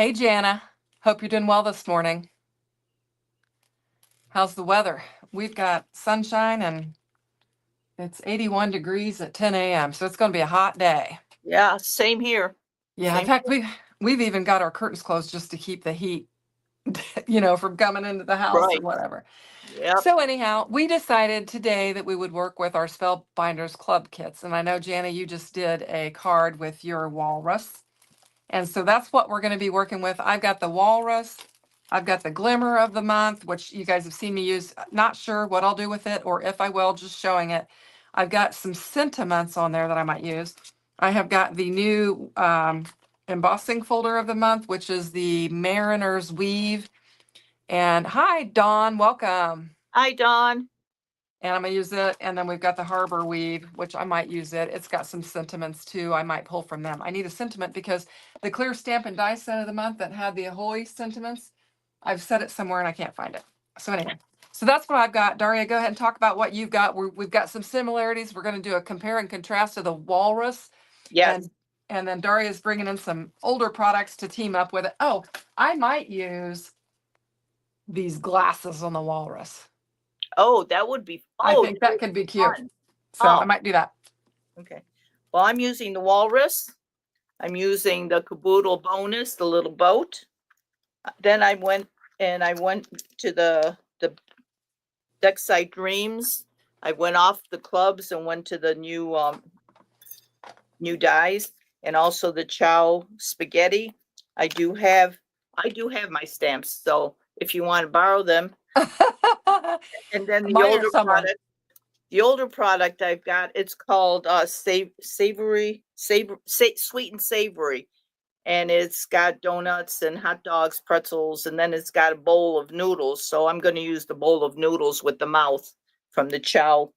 Hey, Jana. Hope you're doing well this morning. How's the weather? We've got sunshine and it's 81 degrees at 10 a.m. So it's going to be a hot day. Yeah, same here. Yeah, in Same. fact, we've even got our curtains closed just to keep the heat, from coming into the house or Right. whatever. Yep. So anyhow, we decided today that we would work with our Spellbinders club kits. And I know, Jana, you just did a card with your walrus. And so that's what we're going to be working with. I've got the walrus. I've got the glimmer of the month, which you guys have seen me use. Not sure what I'll do with it or if I will, just showing it. I've got some sentiments on there that I might use. I have got the new embossing folder of the month, which is the Mariner's Weave. And hi, Dawn, welcome. Hi, Dawn. And I'm gonna use it. And then we've got the Harbor Weave, which I might use it. It's got some sentiments too. I might pull from them. I need a sentiment because the clear stamp and die set of the month that had the Ahoy sentiments, I've set it somewhere and I can't find it. So anyway, so that's what I've got. Daria, go ahead and talk about what you've got. We've got some similarities. We're going to do a compare and contrast of the walrus. Yes. And then Daria's bringing in some older products to team up with it. Oh, I might use these glasses on the walrus. Oh, that would be. I Oh, think that could be cute. fun. So I might do that. Okay. Well, I'm using the walrus. I'm using the caboodle bonus, the little boat. Then I went to the Deckside Dreams. I went off the clubs and went to the new dies, and also the Chow spaghetti. I do have my stamps, so if you want to borrow them. And then Mine are somewhere. the older product I've got, it's called sweet and savory, and it's got donuts and hot dogs, pretzels, and then it's got a bowl of noodles. So I'm going to use the bowl of noodles with the mouth from the Chow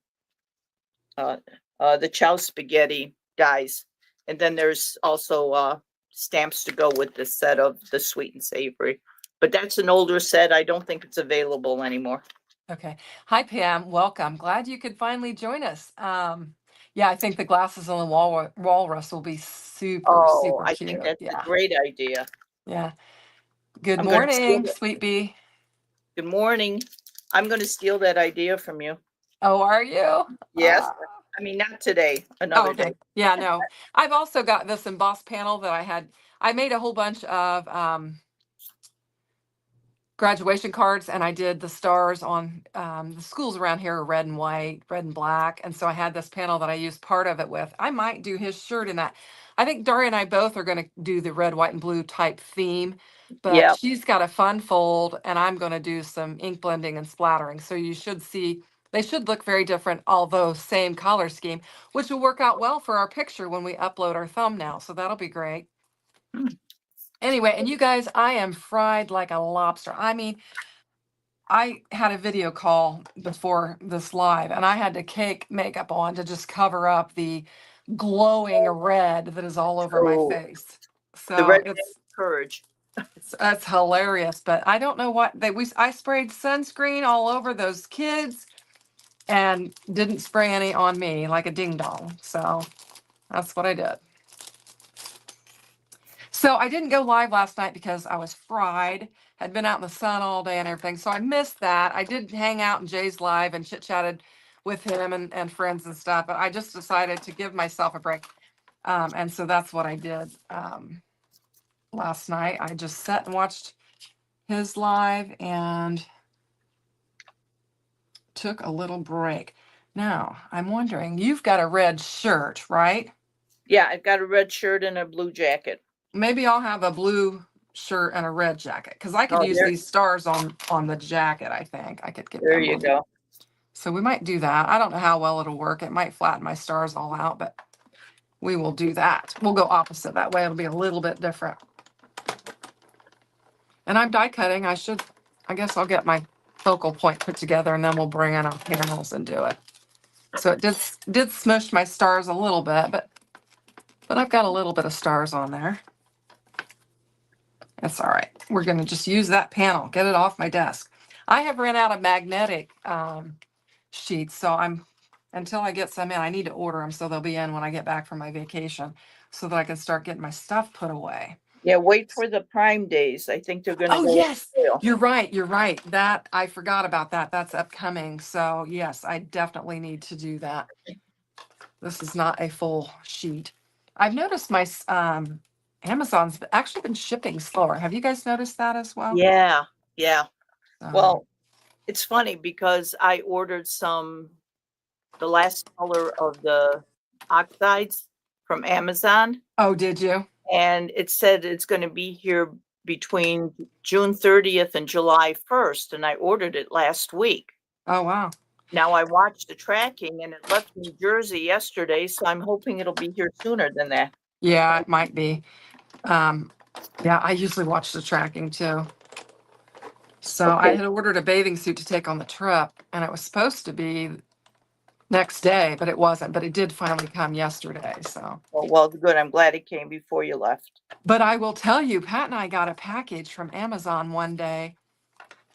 spaghetti dies. And then there's also stamps to go with the set of the sweet and savory. But that's an older set. I don't think it's available anymore. Okay. Hi, Pam. Welcome. Glad you could finally join us. Yeah, I think the glasses on the walrus will be super, super I cute. think that's Yeah. a great idea. Yeah. Good I'm gonna steal morning, that. Sweet Bee. Good morning. I'm going to steal that idea from you. Oh, are you? Yes. I mean, not today, another okay. day. Yeah, no. I've also got this embossed panel that I made a whole bunch of graduation cards, and I did the stars on the schools around here are red and white, red and black. And so I had this panel that I used part of it with. I might do his shirt in that. I think Daria and I both are going to do the red, white, and blue type theme, but Yeah. she's got a fun fold, and I'm going to do some ink blending and splattering. So you should see they should look very different, although same color scheme, which will work out well for our picture when we upload our thumbnail. So that'll be great. Anyway, and you guys, I am fried like a lobster. I mean, I had a video call before this live and I had to cake makeup on to just cover up the glowing red that is all over my face. The So red it's courage. that's hilarious, but I don't know what I sprayed sunscreen all over those kids and didn't spray any on me like a ding dong. So that's what I did. So I didn't go live last night because I was fried, had been out in the sun all day and everything. So I missed that. I did hang out in Jay's live and chit chatted with him and friends and stuff, but I just decided to give myself a break. And so that's what I did last night. I just sat and watched his live and took a little break. Now, I'm wondering, you've got a red shirt, right? Yeah, I've got a red shirt and a blue jacket. Maybe I'll have a blue shirt and a red jacket because I could use these stars on the jacket. I think I could get There them you on. go. So we might do that. I don't know how well it'll work. It might flatten my stars all out, but we will do that. We'll go opposite. That way it'll be a little bit different. And I'm die cutting. I guess I'll get my focal point put together and then we'll bring in our panels and do it. So it did smush my stars a little bit, but I've got a little bit of stars on there. That's all right. We're going to just use that panel, get it off my desk. I have ran out of magnetic sheets, so until I get some in, I need to order them so they'll be in when I get back from my vacation so that I can start getting my stuff put away. Yeah, wait for the Prime days. I think they're gonna Oh, go on yes, sale. you're right. You're right. That I forgot about that. That's upcoming. So, yes, I definitely need to do that. This is not a full sheet. I've noticed Amazon's actually been shipping slower. Have you guys noticed that as well? Yeah, yeah. So, Well, it's funny because I ordered the last color of the oxides from Amazon, oh, did you? and it said it's gonna be here between June 30th and July 1st, and I ordered it last week. Oh, wow. Now I watched the tracking and it left New Jersey yesterday, so I'm hoping it'll be here sooner than that. Yeah, it might be. Um, yeah, I usually watch the tracking too. So I Okay. had ordered a bathing suit to take on the trip, and it was supposed to be next day, but it wasn't. But it did finally come yesterday. So, Well, good. I'm glad it came before you left. but I will tell you, Pat and I got a package from Amazon one day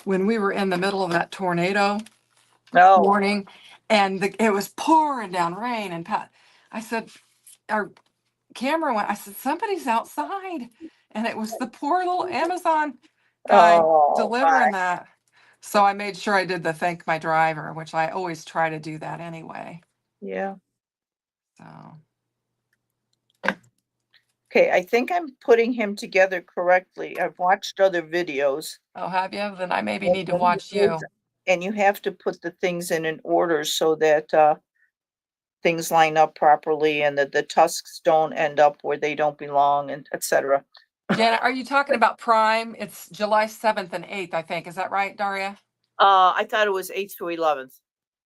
when we were in the middle of that tornado No. warning, and it was pouring down rain. And Pat, I said, our camera went. I said, somebody's outside, and it was the poor little Amazon guy Oh, delivering my. that. So I made sure I did the thank my driver, which I always try to do that anyway. Yeah. So, Okay, I think I'm putting him together correctly. I've watched other videos. oh, have you? Then I maybe And need to and he watch needs you. and you have to put the things in an order so that, things line up properly and that the tusks don't end up where they don't belong and et cetera. Janet, are you talking about Prime? It's July 7th and 8th, I think. Is that right, Daria? I thought it was 8th through 11th.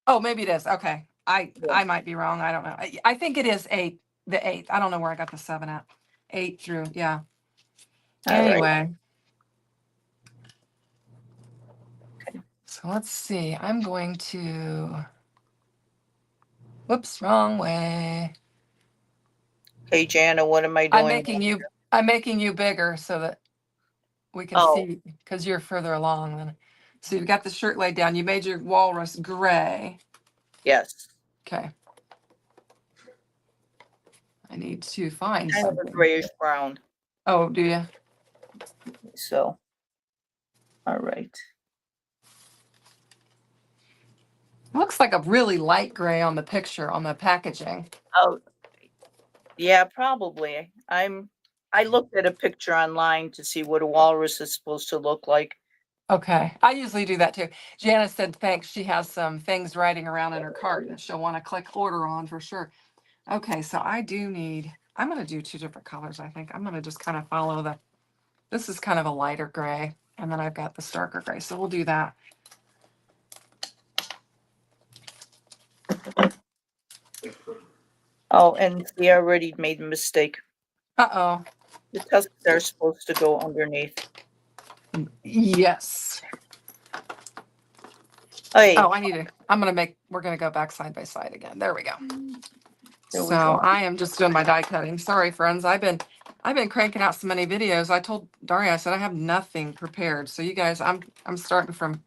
Oh, maybe it is. Okay. I Yeah. I might be wrong. I don't know. I think it is 8, the 8th. I don't know where I got the 7 at. 8 through, yeah. All right. Anyway. So let's see. I'm going to, whoops, wrong way. Hey, Jana, what am I I'm doing? making you I'm making you bigger so that we can Oh, see because you're further along than. So you've got the shirt laid down. You made your walrus gray. yes. Okay. I need to find Kind of a something. grayish brown. Oh, do you? So, all right. Looks like a really light gray on the picture on the packaging. Oh, yeah, probably. I looked at a picture online to see what a walrus is supposed to look like. Okay. I usually do that too. Janice said thanks. She has some things riding around in her cart that she'll want to click order on for sure. Okay, so I do need, I'm going to do 2 different colors, I think. I'm going to just kind of follow this is kind of a lighter gray, and then I've got the darker gray. So we'll do that. Oh, and we already made a mistake. Uh-oh. The tusks are supposed to go underneath. Yes. Hey, Oh, we're going to go back side by side again. There we go. there So we go. I am just doing my die cutting. Sorry, friends. I've been cranking out so many videos. I told Daria, I said I have nothing prepared. So you guys, I'm starting from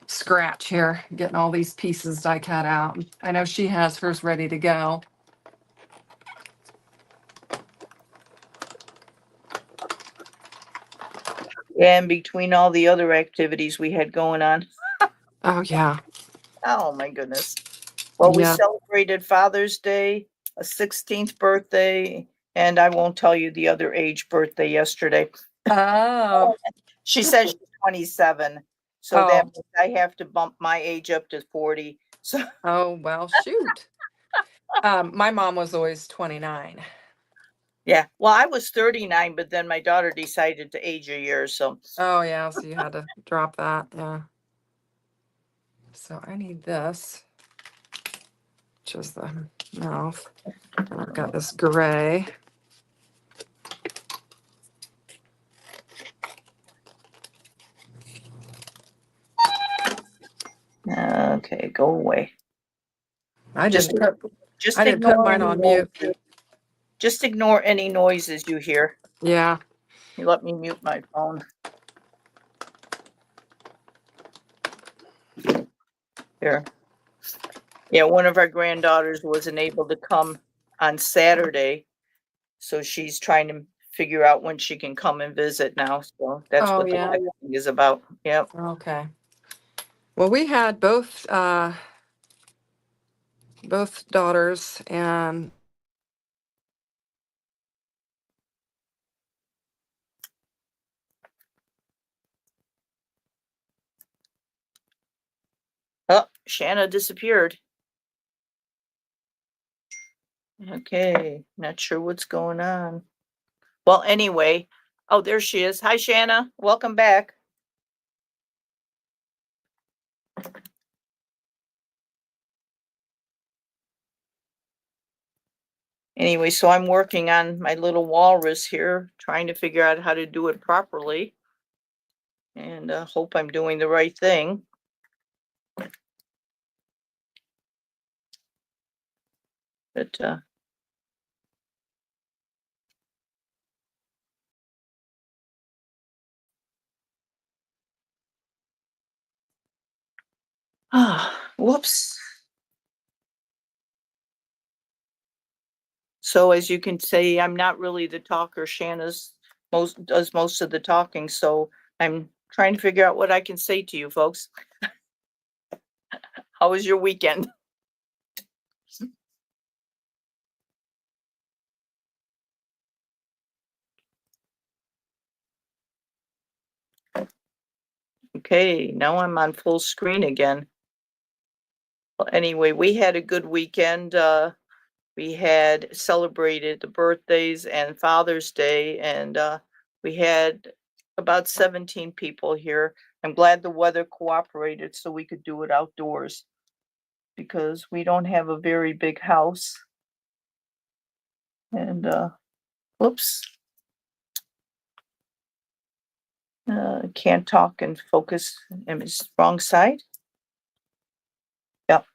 scratch here, getting all these pieces die cut out. I know she has hers ready to go. And between all the other activities we had going on. Oh yeah. Oh my goodness. Well, we Yeah. celebrated Father's Day, a 16th birthday, and I won't tell you the other age birthday yesterday. Oh. She said she's 27, so that Oh. means I have to bump my age up to 40. So Oh, well, shoot. My mom was always 29. yeah, well, I was 39, but then my daughter decided to age a year, so Oh yeah, so you had to drop that. Yeah. So I need this, which is the mouth. And I've got this gray. okay, go away. I Just didn't put just I didn't put ignore mine any on mute. noises. Just ignore any noises you hear. Yeah. You let me mute my phone. Here. Yeah, one of our granddaughters wasn't able to come on Saturday, so she's trying to figure out when she can come and visit now. So that's Oh, what the yeah. texting is about. Yep. Okay. Well, we had both daughters, and Oh, Shanna disappeared. Okay, not sure what's going on. Well, anyway, oh, there she is. Hi, Shanna. Welcome back. Anyway, so I'm working on my little walrus here, trying to figure out how to do it properly. And hope I'm doing the right thing. But whoops. So as you can see, I'm not really the talker. Shanna's does most of the talking. So I'm trying to figure out what I can say to you folks. How was your weekend? Okay, now I'm on full screen again. Well, anyway, we had a good weekend. We had celebrated the birthdays and Father's Day, and we had about 17 people here. I'm glad the weather cooperated so we could do it outdoors because we don't have a very big house. And whoops. Can't talk and focus. Wrong side. Yep.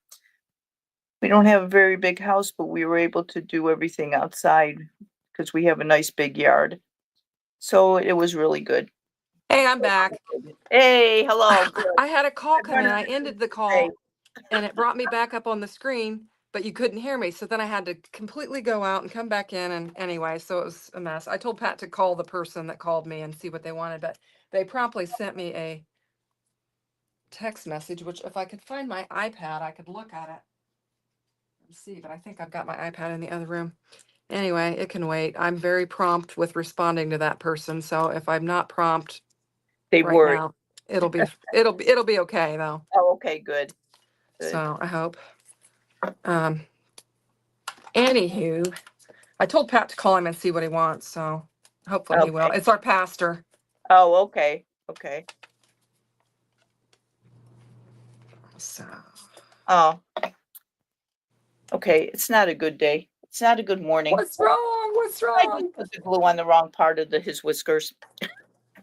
We don't have a very big house, but we were able to do everything outside because we have a nice big yard. So it was really good. hey, I'm back. Hey, hello. Good. I had a call I come in. wanted I to ended the say- call, and it brought me back up on the screen, but you couldn't hear me. So then I had to completely go out and come back in. And anyway, so it was a mess. I told Pat to call the person that called me and see what they wanted, but they promptly sent me a text message, which if I could find my iPad, I could look at it and see, but I think I've got my iPad in the other room. Anyway, it can wait. I'm very prompt with responding to that person. So if I'm not prompt They right were. now, it'll be okay though. Oh, okay, good. Good. So I hope. Anywho, I told Pat to call him and see what he wants. So hopefully he will. Okay. It's our pastor. Oh, okay. Okay. So Oh. Okay. It's not a good day. It's not a good morning. what's wrong? What's I wrong? just put the glue on the wrong part of his whiskers.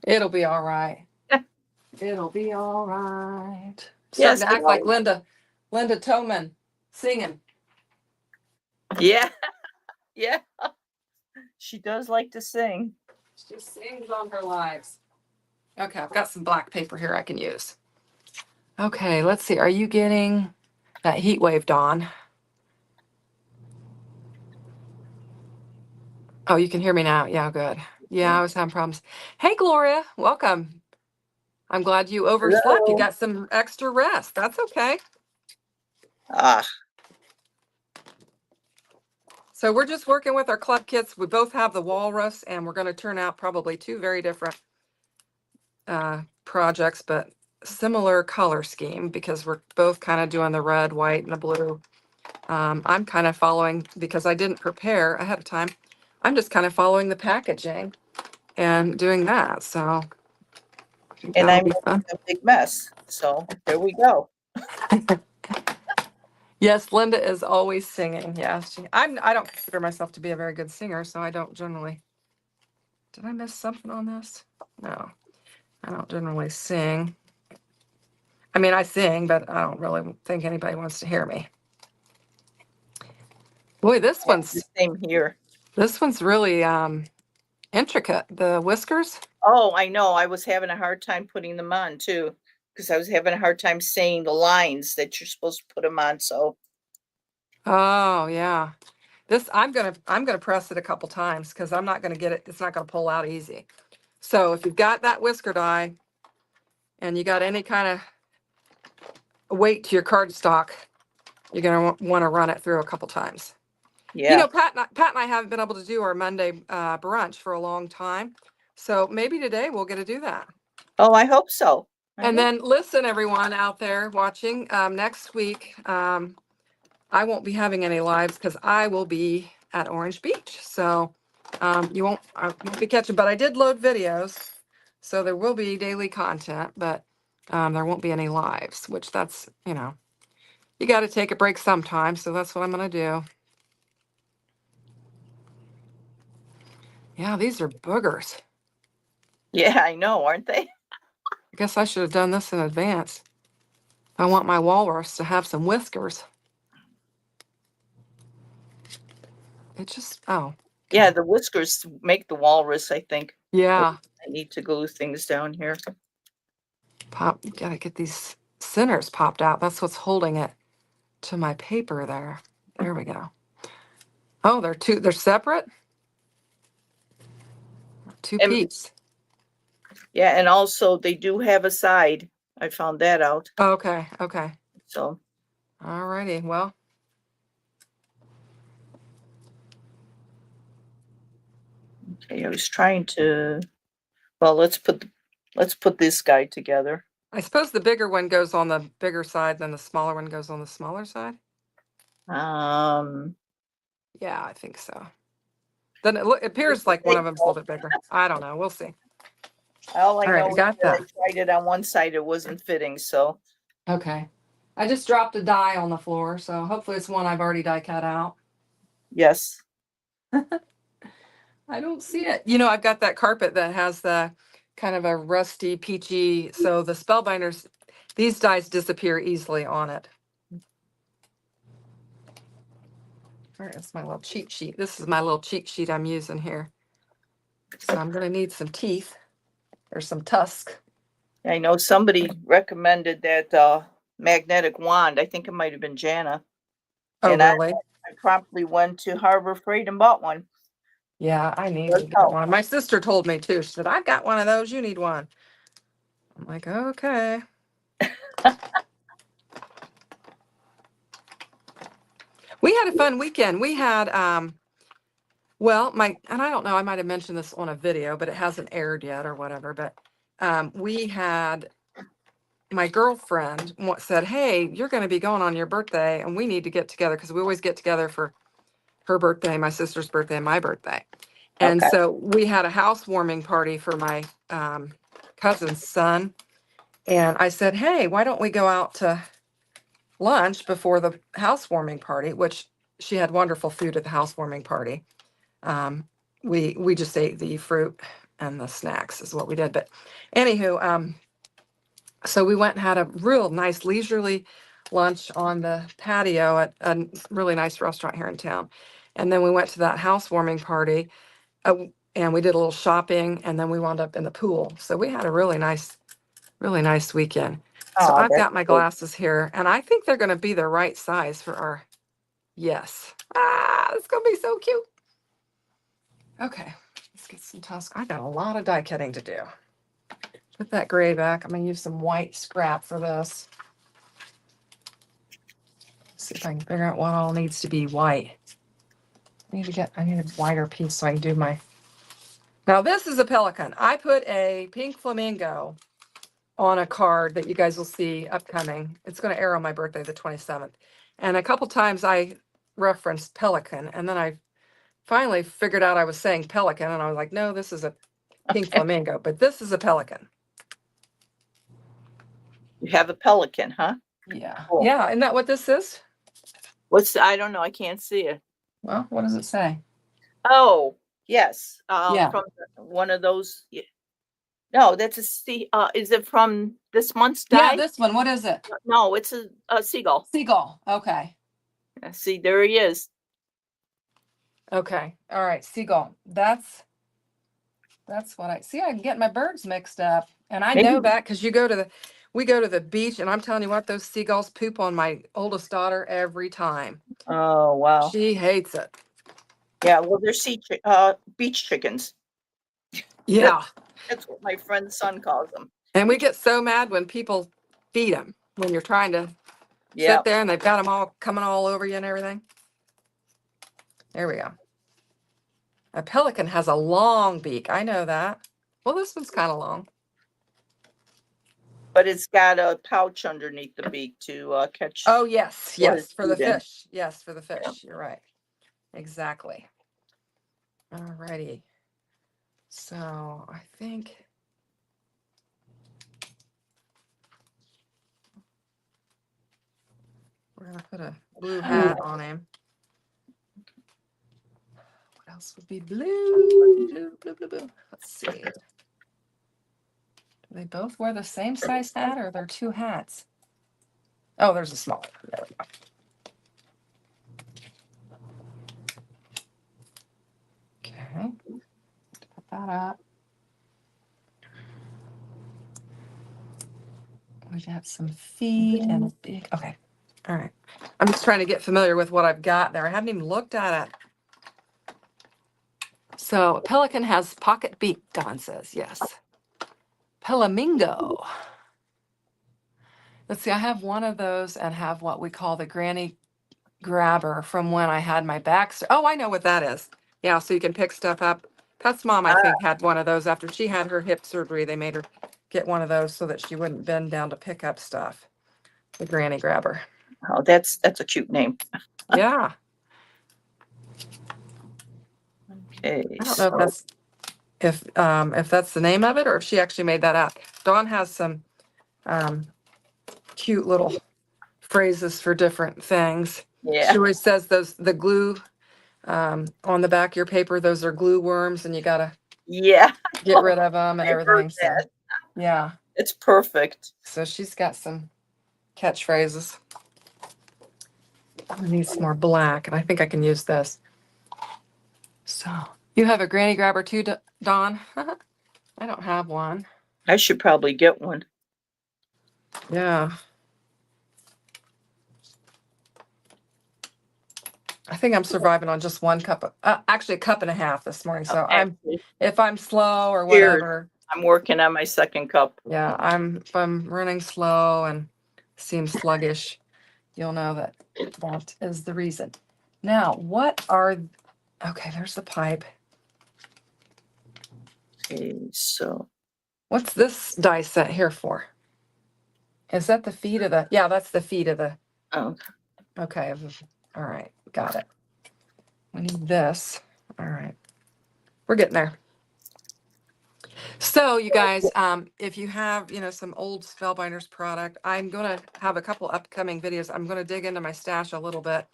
It'll be all right. It'll be all right. Yes, Starting to act like Linda Toman singing. Yeah. Yeah. She does like to sing. She sings on her lives. Okay, I've got some black paper here I can use. Okay, let's see. Are you getting that heat wave, Dawn? Oh, you can hear me now. Yeah, good. Yeah, I was having problems. Hey, Gloria, welcome. I'm glad you overslept. You Hello. got some extra rest. That's okay. Ah, So we're just working with our club kits. We both have the walrus, and we're going to turn out probably two very different projects, but similar color scheme because we're both kind of doing the red, white, and the blue. I'm kind of following, because I didn't prepare ahead of time, I'm just kind of following the packaging and doing that. So I think and that'll I'm be fun. a big mess. So there we go. Yes, Linda is always singing. Yes, I don't consider myself to be a very good singer, so I don't generally. Did I miss something on this? No, I don't generally sing. I mean, I sing, but I don't really think anybody wants to hear me. Boy, Yeah, the same here. this one's really intricate. The whiskers. Oh, I know. I was having a hard time putting them on too, because I was having a hard time saying the lines that you're supposed to put them on. So Oh yeah, This, I'm gonna press it a couple times because I'm not gonna get it, it's not gonna pull out easy. So if you've got that whisker die and you got any kind of weight to your cardstock, you're gonna want to run it through a couple times. You Yeah. know, Pat and I haven't been able to do our Monday brunch for a long time. So maybe today we'll get to do that. Oh, I hope so. And then listen, everyone out there watching, next week, I won't be having any lives because I will be at Orange Beach. So I won't be catching, but I did load videos. So there will be daily content, but there won't be any lives, which that's, you know, you got to take a break sometime. So that's what I'm going to do. Yeah, these are boogers. Yeah, I know, aren't they? I guess I should have done this in advance. I want my walrus to have some whiskers. It just, oh. Yeah, the whiskers make the walrus, I think. Yeah. I need to glue things down here. Pop, you gotta get these centers popped out. That's what's holding it to my paper there. There we go. Oh, they're separate? Two And- peeps. Yeah, and also they do have a side. I found that out. Okay, okay. So, All righty, well. okay, I was trying to, well, let's put this guy together. I suppose the bigger one goes on the bigger side than the smaller one goes on the smaller side? Yeah, I think so. Then it appears like one of them's a little bit bigger. I don't know. We'll see. All I All right, know I is got that I that. tried it on one side, it wasn't fitting, so. Okay. I just dropped a die on the floor, so hopefully it's one I've already die cut out. Yes. I don't see it. You know, I've got that carpet that has the kind of a rusty, peachy, so the Spellbinders, these dies disappear easily on it. Where is my little cheat sheet? This is my little cheat sheet I'm using here. So I'm going to need some teeth or some tusk. I know somebody recommended that magnetic wand. I think it might have been Jana. Oh, And really? I promptly went to Harbor Freight and bought one. Yeah, I need Does to get help. one. My sister told me too. She said, I've got one of those. You need one. I'm like, okay. We had a fun weekend. We had, well, and I don't know, I might have mentioned this on a video, but it hasn't aired yet or whatever. But we had, my girlfriend said, hey, you're going to be going on your birthday and we need to get together because we always get together for her birthday, my sister's birthday, and my birthday. And Okay. so we had a housewarming party for my cousin's son. And I said, hey, why don't we go out to lunch before the housewarming party, which she had wonderful food at the housewarming party. We just ate the fruit and the snacks is what we did. But anywho, so we went and had a real nice leisurely lunch on the patio at a really nice restaurant here in town. And then we went to that housewarming party and we did a little shopping and then we wound up in the pool. So we had a really nice weekend. So Oh, I've that's got my good. glasses here and I think they're going to be the right size for our, yes. It's going to be so cute. Okay, let's get some tusk. I got a lot of die cutting to do. Put that gray back. I'm going to use some white scrap for this. See if I can figure out what all needs to be white. I need a wider piece so I can do my. Now this is a pelican. I put a pink flamingo on a card that you guys will see upcoming. It's going to air on my birthday, the 27th. And a couple times I referenced pelican, and then I finally figured out I was saying pelican, and I was like, no, this is a pink flamingo, but this is a pelican. You have a pelican, huh? Yeah. Cool. Yeah. Isn't that what this is? I don't know. I can't see it. Well, what does it say? Oh, yes. Yeah. From one of those. No, that's is it from this month's die? Yeah, this one. What is it? No, it's a seagull. Seagull. Okay. See, there he is. Okay. All right. Seagull. That's what I see. I get my birds mixed up. And I know that because we go to the beach and I'm telling you what, those seagulls poop on my oldest daughter every time. Oh, wow. She hates it. Yeah, well, they're beach chickens. Yeah. That's what my friend's son calls them. And we get so mad when people feed them, when you're trying to Yeah, sit there and they've got them all coming all over you and everything. There we go. A pelican has a long beak. I know that. Well, this one's kind of long. but it's got a pouch underneath the beak to catch. Oh, yes. What Yes. is For the food in. fish. Yes. For the fish. You're right. Exactly. All righty. So I think we're going to put a blue hat on him. What else would be blue? Blue, blue, blue, blue. Let's see. Do they both wear the same size hat or they're two hats? Oh, there's a small one. There we go. Okay. Put that up. We got some feet and a big. Okay. All right. I'm just trying to get familiar with what I've got there. I haven't even looked at it. So a pelican has pocket beak, Don says. Yes. Pelamingo. Let's see. I have one of those and have what we call the granny grabber from when I had my back. Oh, I know what that is. Yeah. So you can pick stuff up. Pat's mom, I think, had one of those after she had her hip surgery. They made her get one of those so that she wouldn't bend down to pick up stuff. The granny grabber. Oh, that's a cute name. Yeah. Okay, I don't know if that's the name of it or if she actually made that up. Dawn has some cute little phrases for different things. yeah. She always says the glue on the back of your paper, those are glue worms and you gotta Yeah, get rid of them and I heard everything. So that. yeah. It's perfect. So she's got some catchphrases. I need some more black and I think I can use this. So you have a granny grabber too, Dawn? I don't have one. I should probably get one. Yeah. I think I'm surviving on just one cup of, actually a cup and a half this morning. So Actually, if I'm slow or cheers. whatever, I'm working on my second cup. yeah, if I'm running slow and seems sluggish, you'll know that is the reason. Now, okay, there's the pipe. Okay, so What's this die set here for? Is that the feet of yeah, that's the feet of the, oh, okay, all right, got it. We need this. All right, we're getting there. So you guys, if you have, some old Spellbinders product, I'm going to have a couple upcoming videos. I'm going to dig into my stash a little bit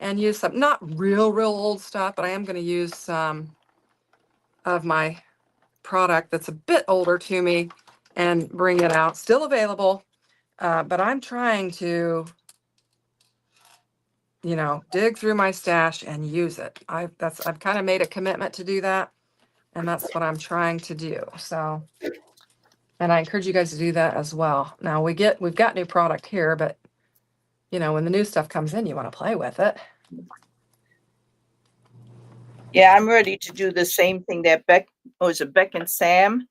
and use some, not real old stuff, but I am going to use some of my product that's a bit older to me and bring it out. Still available, but I'm trying to, dig through my stash and use it. I've kind of made a commitment to do that, and that's what I'm trying to do. So. And I encourage you guys to do that as well. Now we've got new product here, but when the new stuff comes in, you want to play with it. yeah, I'm ready to do the same thing that Beck and Sam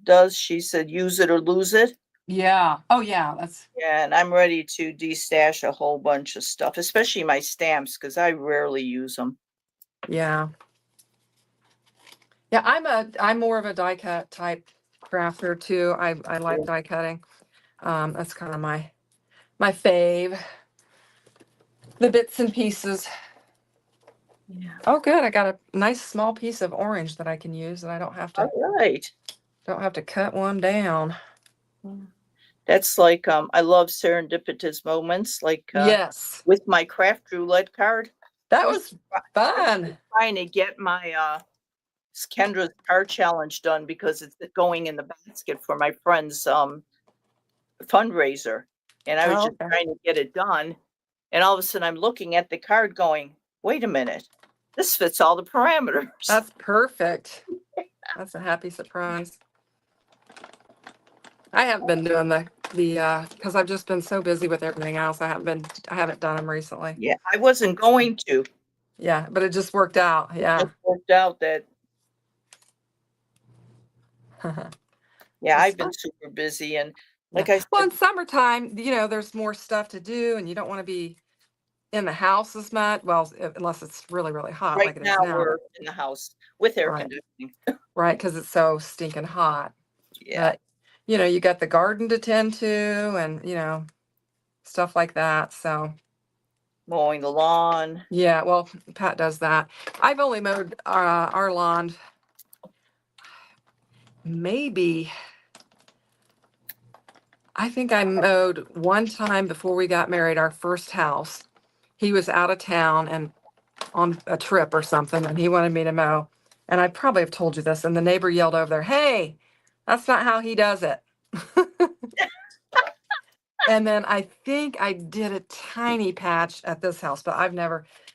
does. She said, use it or lose it. Yeah. Oh yeah. Yeah, and I'm ready to destash a whole bunch of stuff, especially my stamps, because I rarely use them. Yeah. Yeah, I'm more of a die cut type crafter too. I like die cutting. That's kind of my fave. The bits and pieces. Yeah. Oh, good. I got a nice small piece of orange that I can use, and I don't have to All right. Cut one down. That's like I love serendipitous moments, like Yes. with my craft roulette card. That was fun. Trying to get my Kendra's card challenge done because it's going in the basket for my friend's fundraiser, and I was just trying to get it done. And all of a sudden, I'm looking at the card, going, "Wait a minute, this fits all the parameters." That's perfect. That's a happy surprise. I haven't been doing the because I've just been so busy with everything else. I haven't done them recently. Yeah, I wasn't going to. Yeah, but it just worked out. Yeah. It worked out that, yeah, It's I've been fun. super busy and Yeah. like I Well, said, in summertime, there's more stuff to do and you don't want to be in the house as much. Well, unless it's really, really hot right like it is now now, we're but in the house with air right, conditioning. right, because it's so stinking hot. Yeah, But, you got the garden to tend to and, stuff like that. So, mowing the lawn. yeah, well, Pat does that. I've only mowed our lawn maybe, I think I mowed one time before we got married, our first house. He was out of town and on a trip or something, and he wanted me to mow. And I probably have told you this, and the neighbor yelled over there, "Hey, that's not how he does it." And then I think I did a tiny patch at this house, but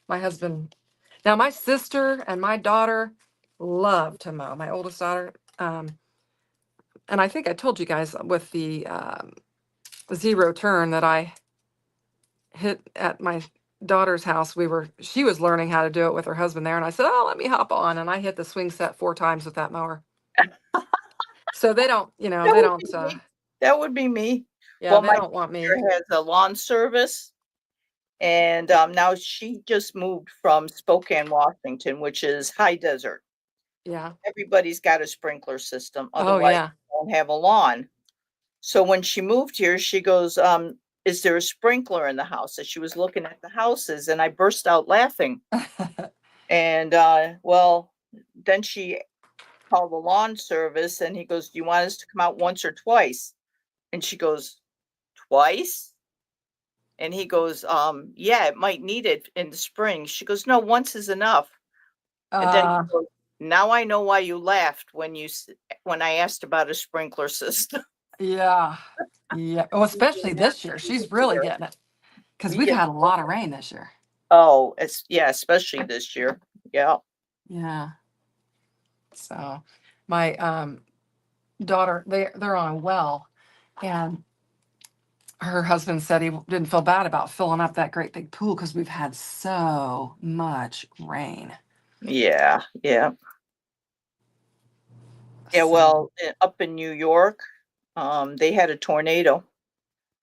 my husband, now my sister and my daughter love to mow, my oldest daughter. And I think I told you guys with the zero turn that I hit at my daughter's house, she was learning how to do it with her husband there. And I said, "Oh, let me hop on." And I hit the swing set 4 times with that mower. So they don't, That would be me. That would be me. yeah, Well, they my don't want me. sister has a lawn service, and, now she just moved from Spokane, Washington, which is high desert. Yeah. Everybody's got a sprinkler system, Oh, otherwise yeah. you don't have a lawn. So when she moved here, she goes, "Is there a sprinkler in the house?" And she was looking at the houses, and I burst out laughing. And, well, then she called the lawn service, and he goes, "Do you want us to come out once or twice?" And she goes, "Twice?" And he goes, "Yeah, it might need it in the spring." She goes, "No, once is enough." And then he Uh, goes, "Now I know why you laughed when I asked about a sprinkler system." yeah. Yeah. Oh, We do especially not this year. do She's this really here. getting it because We we've get had a lot of rain this year. Oh, it's yeah, especially this year. Yeah. Yeah. So my daughter, they're on a well, and her husband said he didn't feel bad about filling up that great big pool because we've had so much rain. Yeah, yeah. Yeah, So, well, up in New York, they had a tornado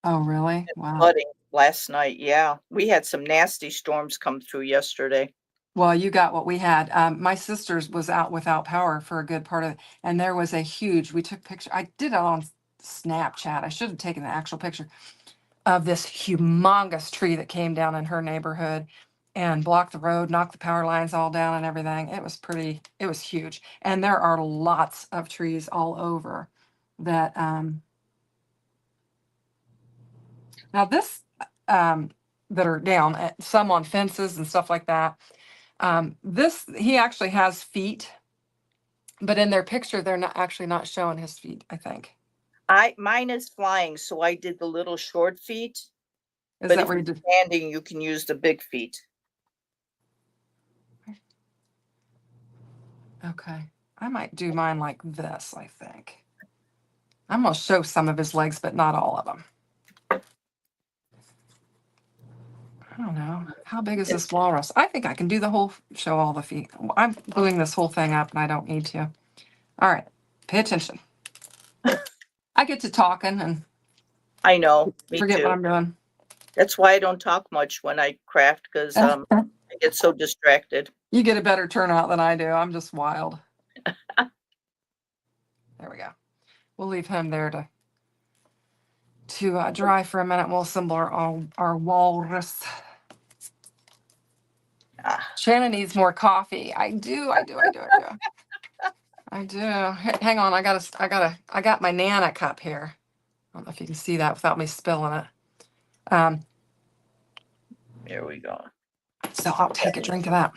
oh, really? and Wow. flooding last night. Yeah, we had some nasty storms come through yesterday. Well, you got what we had. My sister's was out without power for a good part of it, and there was a huge. We took picture. I did it on Snapchat. I should have taken the actual picture of this humongous tree that came down in her neighborhood and blocked the road, knocked the power lines all down and everything. It was pretty. It was huge, and there are lots of trees all over that. Now this that are down, some on fences and stuff like that. This he actually has feet, but in their picture, they're not actually not showing his feet, I think. Mine is flying, so I did the little short feet, Is but that if where you're you did? standing, you can use the big feet. Okay. I might do mine like this, I think. I'm going to show some of his legs, but not all of them. I don't know. How big is this walrus? I think I can do the whole, show all the feet. I'm gluing this whole thing up and I don't need to. All right. Pay attention. I get to talking and I know, me forget what too. I'm doing. That's why I don't talk much when I craft because I get so distracted. You get a better turnout than I do. I'm just wild. There we go. We'll leave him there to dry for a minute. We'll assemble our walrus. Ah, Shannon needs more coffee. I do. I do. Hang on. I got my Nana cup here. I don't know if you can see that without me spilling it. here we go. So I'll take a drink of that.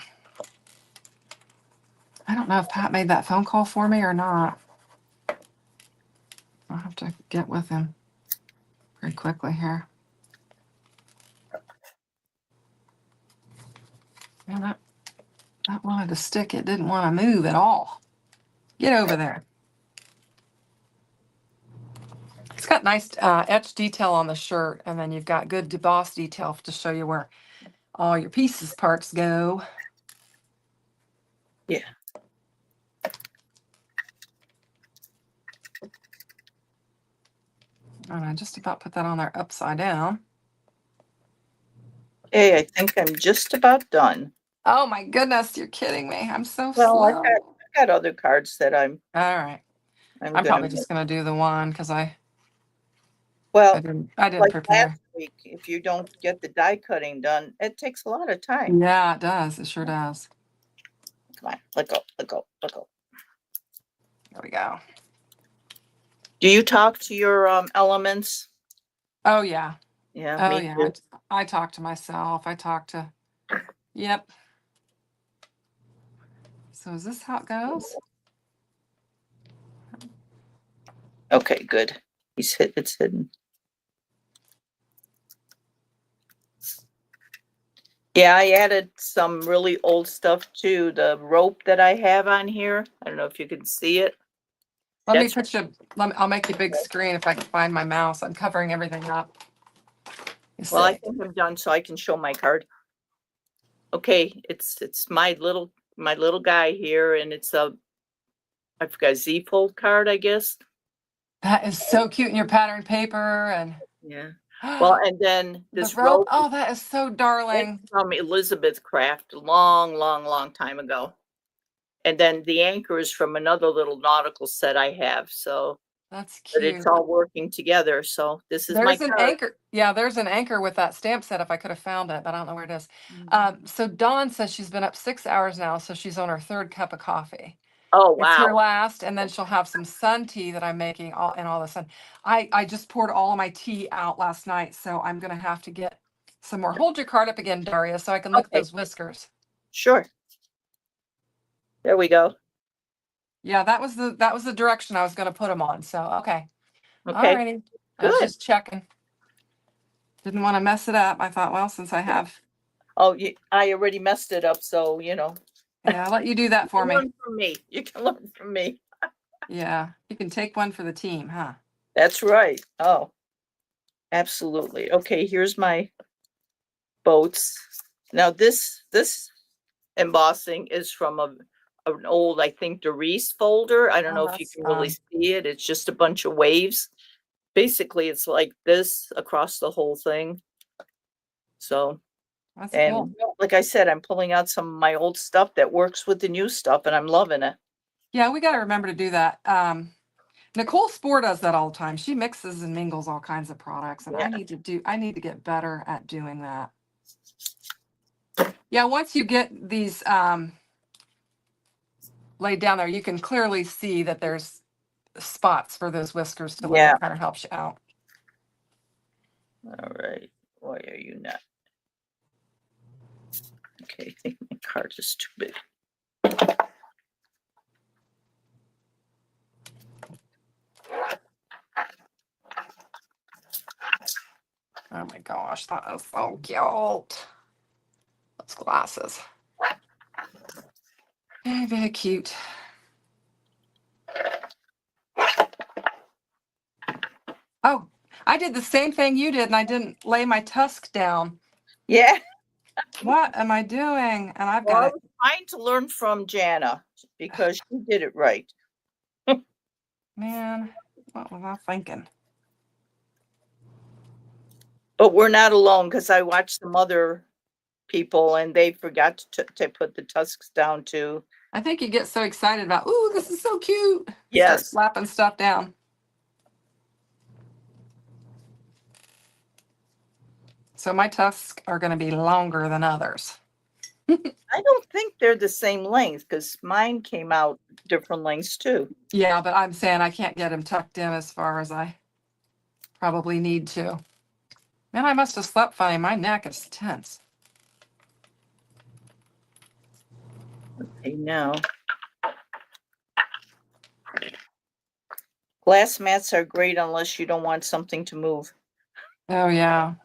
I don't know if Pat made that phone call for me or not. I'll have to get with him very quickly here. Man, that wanted to stick. It didn't want to move at all. Get over there. It's got nice etched detail on the shirt, and then you've got good debossed detail to show you where all your pieces parts go. Yeah. And I just about put that on there upside down. Hey, I think I'm just about done. Oh my goodness, you're kidding me. I'm so Well, slow. I've got other cards that All right. I'm I'm gonna probably make. just gonna do the one because I Well, didn't like prepare. last week, if you don't get the die cutting done, it takes a lot of time. Yeah, it does. It sure does. Come on, let go, let go, let go. There we go. Do you talk to your elements? Oh yeah. Yeah, Oh me yeah. too. I talk to myself. I talk to, yep. So is this how it goes? Okay, good. It's hidden. Yeah, I added some really old stuff to the rope that I have on here. I don't know if you can see it. Let me That's put you, I'll make you a big screen if I can find my mouse. I'm covering everything up. You well, I see. think I'm done so I can show my card. Okay, it's my little guy here, and it's a I forgot Z fold card, I guess. That is so cute in your pattern paper and Yeah. Well, and then the this rope. rope Oh, that is so is darling. from Elizabeth Craft, long, long, long time ago. And then the anchor is from another little nautical set I have. So, That's but it's cute. all working together. So this is my There's an card. anchor. Yeah, there's an anchor with that stamp set if I could have found it, but I don't know where it is. So Dawn says she's been up 6 hours now, so she's on her third cup of coffee. Oh, It's her wow. last, and then she'll have some sun tea that I'm making all the sun. I just poured all of my tea out last night, so I'm gonna have to get some more. Hold your card up again, Daria, so I can look at Okay, those whiskers. sure. There we go. Yeah, that was the direction I was gonna put them on. So okay. All Okay, righty. I was good. just checking. Didn't want to mess it up. I thought, well, since I have, Oh, I already messed it up. So, yeah, I'll let you do that for you can me. learn from me. You can learn from me. Yeah, you can take one for the team, huh? That's right. Oh, absolutely. Okay, here's my boats. Now this embossing is from an old, I think, Doris folder. I don't know Oh, if you that's can really fun. see it. It's just a bunch of waves. Basically, it's like this across the whole thing. So, That's cool. and like I said, I'm pulling out some of my old stuff that works with the new stuff, and I'm loving it. Yeah, we got to remember to do that. Nicole Spore does that all the time. She mixes and mingles all kinds of products, and Yeah. I need to get better at doing that. Yeah, once you get these laid down there, you can clearly see that there's spots for those whiskers to live. Yeah. It kind of helps you out. All right. Why are you not? Okay, I think my card is too big. Oh my gosh, that is so cute. Those glasses. Very, very cute. Oh, I did the same thing you did, and I didn't lay my tusk down. Yeah. What am I doing? And I've Well, got I it. was trying to learn from Jana because she did it right. Man, what was I thinking? But we're not alone because I watched some other people and they forgot to put the tusks down too. I think you get so excited about, ooh, this is so cute. Start Yes. slapping stuff down. So my tusks are going to be longer than others. I don't think they're the same length because mine came out different lengths too. Yeah, but I'm saying I can't get them tucked in as far as I probably need to. Man, I must have slept funny. My neck is tense. Okay, now. Glass mats are great unless you don't want something to move. Oh yeah.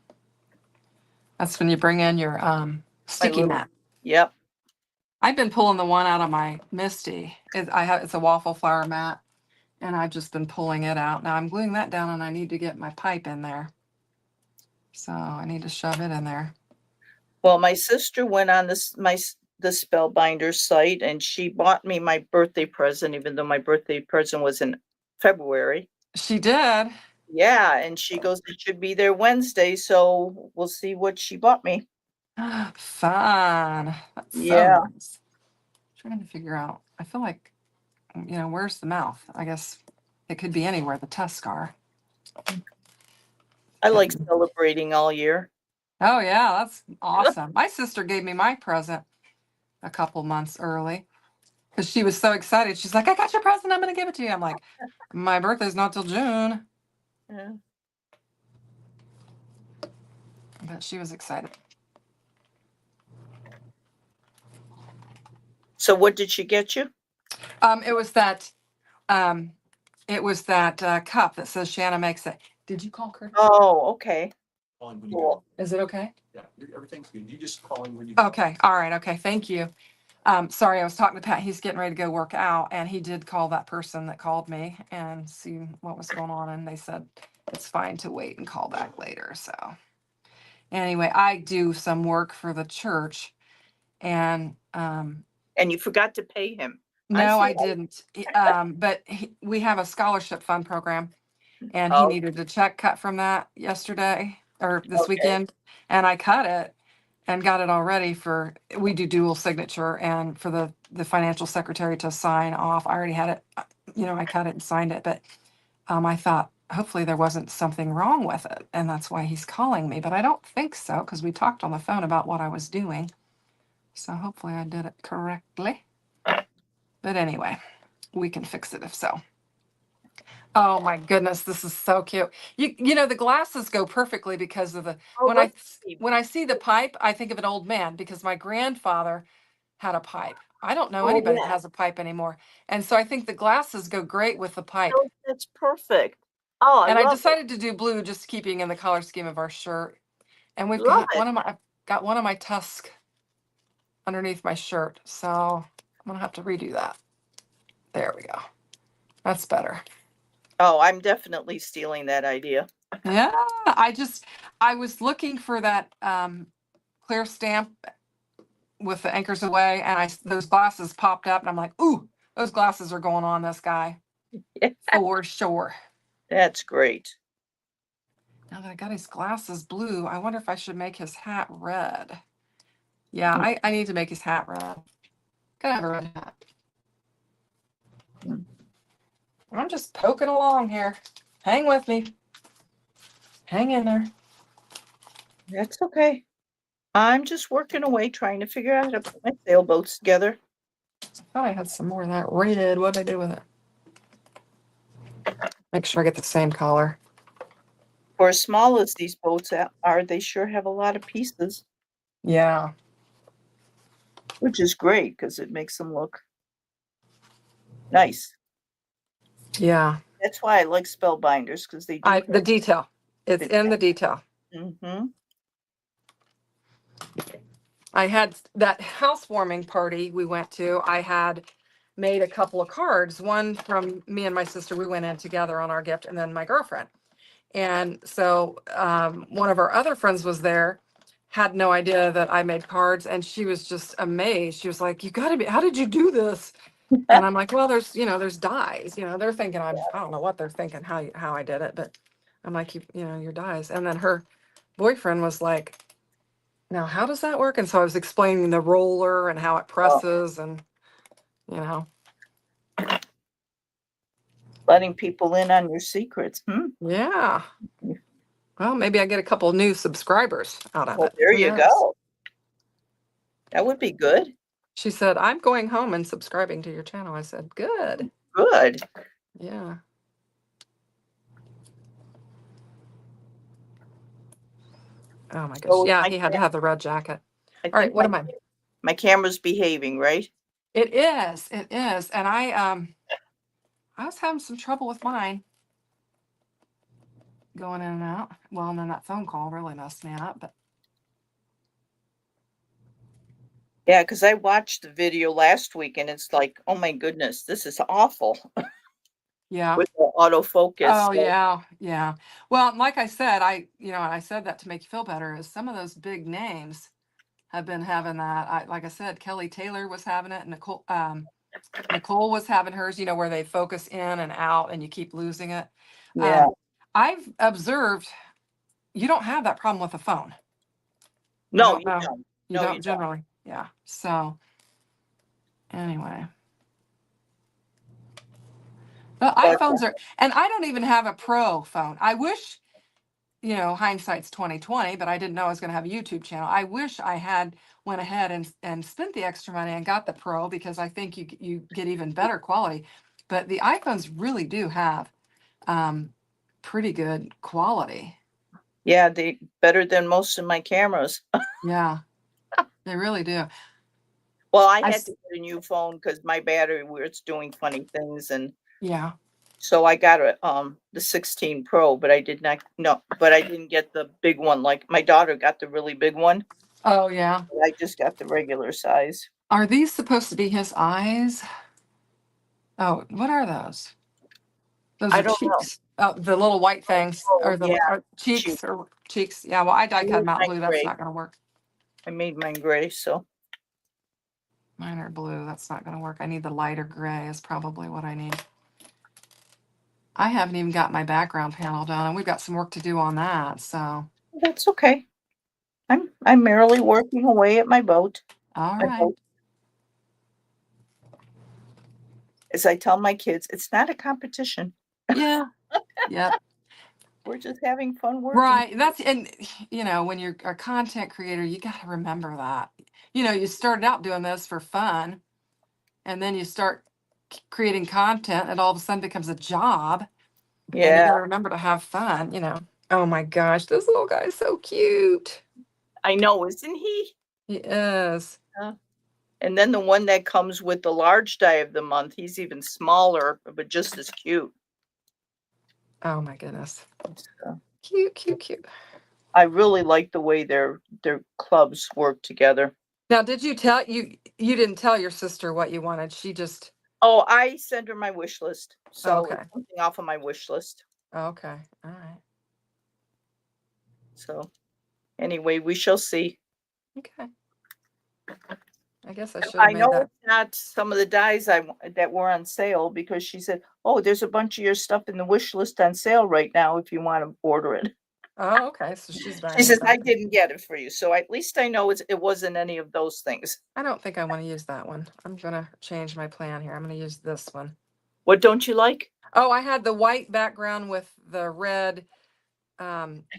That's when you bring in your sticky mat. Yep. I've been pulling the one out of my Misty. It's a waffle flower mat, and I've just been pulling it out. Now I'm gluing that down, and I need to get my pipe in there. So I need to shove it in there. Well, my sister went on this. the Spellbinders site, and she bought me my birthday present, even though my birthday present was in February. She did. Yeah, and she goes, it should be there Wednesday, so we'll see what she bought me. Fun. That's so Yeah. nice. Trying to figure out. I feel like, where's the mouth? I guess it could be anywhere, the tusk are. I like celebrating all year. Oh, yeah, that's awesome. My sister gave me my present a couple months early because she was so excited. She's like, I got your present. I'm going to give it to you. I'm like, my birthday's not till June. Yeah. But she was excited. So what did she get you? It was that cup that says Shanna makes it. Did you call Kurt? Oh, okay. Calling when you Cool. Is it okay? Yeah, everything's good. You just calling when you. Okay. All right. Okay. Thank you. Sorry, I was talking to Pat. He's getting ready to go work out, and he did call that person that called me and see what was going on, and they said it's fine to wait and call back later. So anyway, I do some work for the church, and And you forgot to pay him. no, I see. didn't. But we have a scholarship fund program, and he Oh, needed a check cut from that yesterday or this okay. weekend, and I cut it and got it all ready for, we do dual signature, and for the financial secretary to sign off. I already had it, I cut it and signed it, but I thought hopefully there wasn't something wrong with it, and that's why he's calling me, but I don't think so because we talked on the phone about what I was doing. So hopefully I did it correctly. But anyway, we can fix it if so. Oh my goodness, this is so cute. The glasses go perfectly because of the Oh, when I let's see. when I see the pipe, I think of an old man because my grandfather had a pipe. I don't know Oh, anybody that yeah. has a pipe anymore. And so I think the glasses go great with the pipe. Oh, that's perfect. Oh, I And I love it. decided to do blue, just keeping in the color scheme of our shirt. And we've Love got it. I've got one of my tusk underneath my shirt. So I'm gonna have to redo that. There we go. That's better. Oh, I'm definitely stealing that idea. Yeah, I was looking for that clear stamp with the anchors away, and those glasses popped up, and I'm like, ooh, those glasses are going on this guy Yeah, for sure. that's great. Now that I got his glasses blue, I wonder if I should make his hat red. Yeah, I need to make his hat red. Gotta have a red hat. I'm just poking along here. Hang with me. Hang in there. That's okay. I'm just working away trying to figure out how to put my sailboats together. I thought I had some more of that red. What did I do with it? Make sure I get the same color. For as small as these boats are, they sure have a lot of pieces, Yeah. which is great because it makes them look nice. Yeah. That's why I like Spellbinders because they do. The detail. It's in the detail. Mm-hmm. I had that housewarming party we went to. I had made a couple of cards, one from me and my sister. We went in together on our gift, and then my girlfriend. And so one of our other friends was there, had no idea that I made cards, and she was just amazed. She was like, "You got to be, how did you do this?" And I'm like, "Well, there's dies. They're thinking I don't know what they're thinking, how I did it, but I'm like, your dies." And then her boyfriend was like, "Now, how does that work?" And so I was explaining the roller and how it presses, and you know, Letting people in on your secrets. yeah. Well, maybe I get a couple new subscribers out of Well, it. there Who you knows? go. That would be good. She said, "I'm going home and subscribing to your channel." I said, "Good." Good. Yeah. Oh my gosh. So Yeah, he had to have the red jacket. I All right, think what am I? my camera's behaving, right? It is. It is. And I was having some trouble with mine going in and out. Well, and then that phone call really messed me up, but Yeah, because I watched the video last week and it's like, oh my goodness, this is awful yeah. with the autofocus. Oh yeah, yeah. Well, like I said, and I said that to make you feel better, is some of those big names have been having that. Like I said, Kelly Taylor was having it, and Nicole was having hers, where they focus in and out and you keep losing it. Yeah. I've observed you don't have that problem with a phone. I No, don't you know. don't. You No, don't you don't. generally. Yeah. So anyway. But But iPhones are, and I don't even have a pro phone. I wish, hindsight's 2020, but I didn't know I was going to have a YouTube channel. I wish I had went ahead and spent the extra money and got the pro, because I think you get even better quality. But the iPhones really do have pretty good quality. yeah, they better than most of my cameras. Yeah, they really do. Well, I I had s- to get a new phone because my battery was doing funny things, and yeah. so I got the 16 Pro, but I did not but I didn't get the big one. Like my daughter got the really big one. Oh yeah. But I just got the regular size. Are these supposed to be his eyes? Oh, what are those? Those I are don't know. cheeks. Oh, the little white things, Oh or yeah, cheeks, cheap. or cheeks. Yeah, well, I die I cut made them out mine blue. That's gray. not going to work. I made mine gray, so Mine are blue. That's not going to work. I need the lighter gray is probably what I need. I haven't even got my background panel done, and we've got some work to do on that. So, that's okay. I'm merely working away at my boat. all My right. boat. As I tell my kids, it's not a competition. Yeah. Yep. We're just having fun working. Right. And when you're a content creator, you got to remember that. You started out doing this for fun, and then you start creating content, and all of a sudden becomes a job, and you Yeah, got to remember to have fun. Oh my gosh, this little guy's so cute. I know, isn't he? He is. And then the one that comes with the large die of the month, he's even smaller, but just as cute. Oh my goodness. So Cute, cute, cute. I really like the way their clubs work together. Now, did you tell you didn't tell your sister what you wanted? She just Oh, I sent her my wish list. So okay. it's something off of my wish list. Okay. All right. So anyway, we shall see. Okay. I guess I should have I made know that. it's not some of the dyes that were on sale, because she said, "Oh, there's a bunch of your stuff in the wish list on sale right now if you want to order it." Oh, okay. So she's She buying says, "I something. didn't get it for you." So at least I know it wasn't any of those things. I don't think I want to use that one. I'm gonna change my plan here. I'm gonna use this one. What don't you like? Oh, I had the white background with the red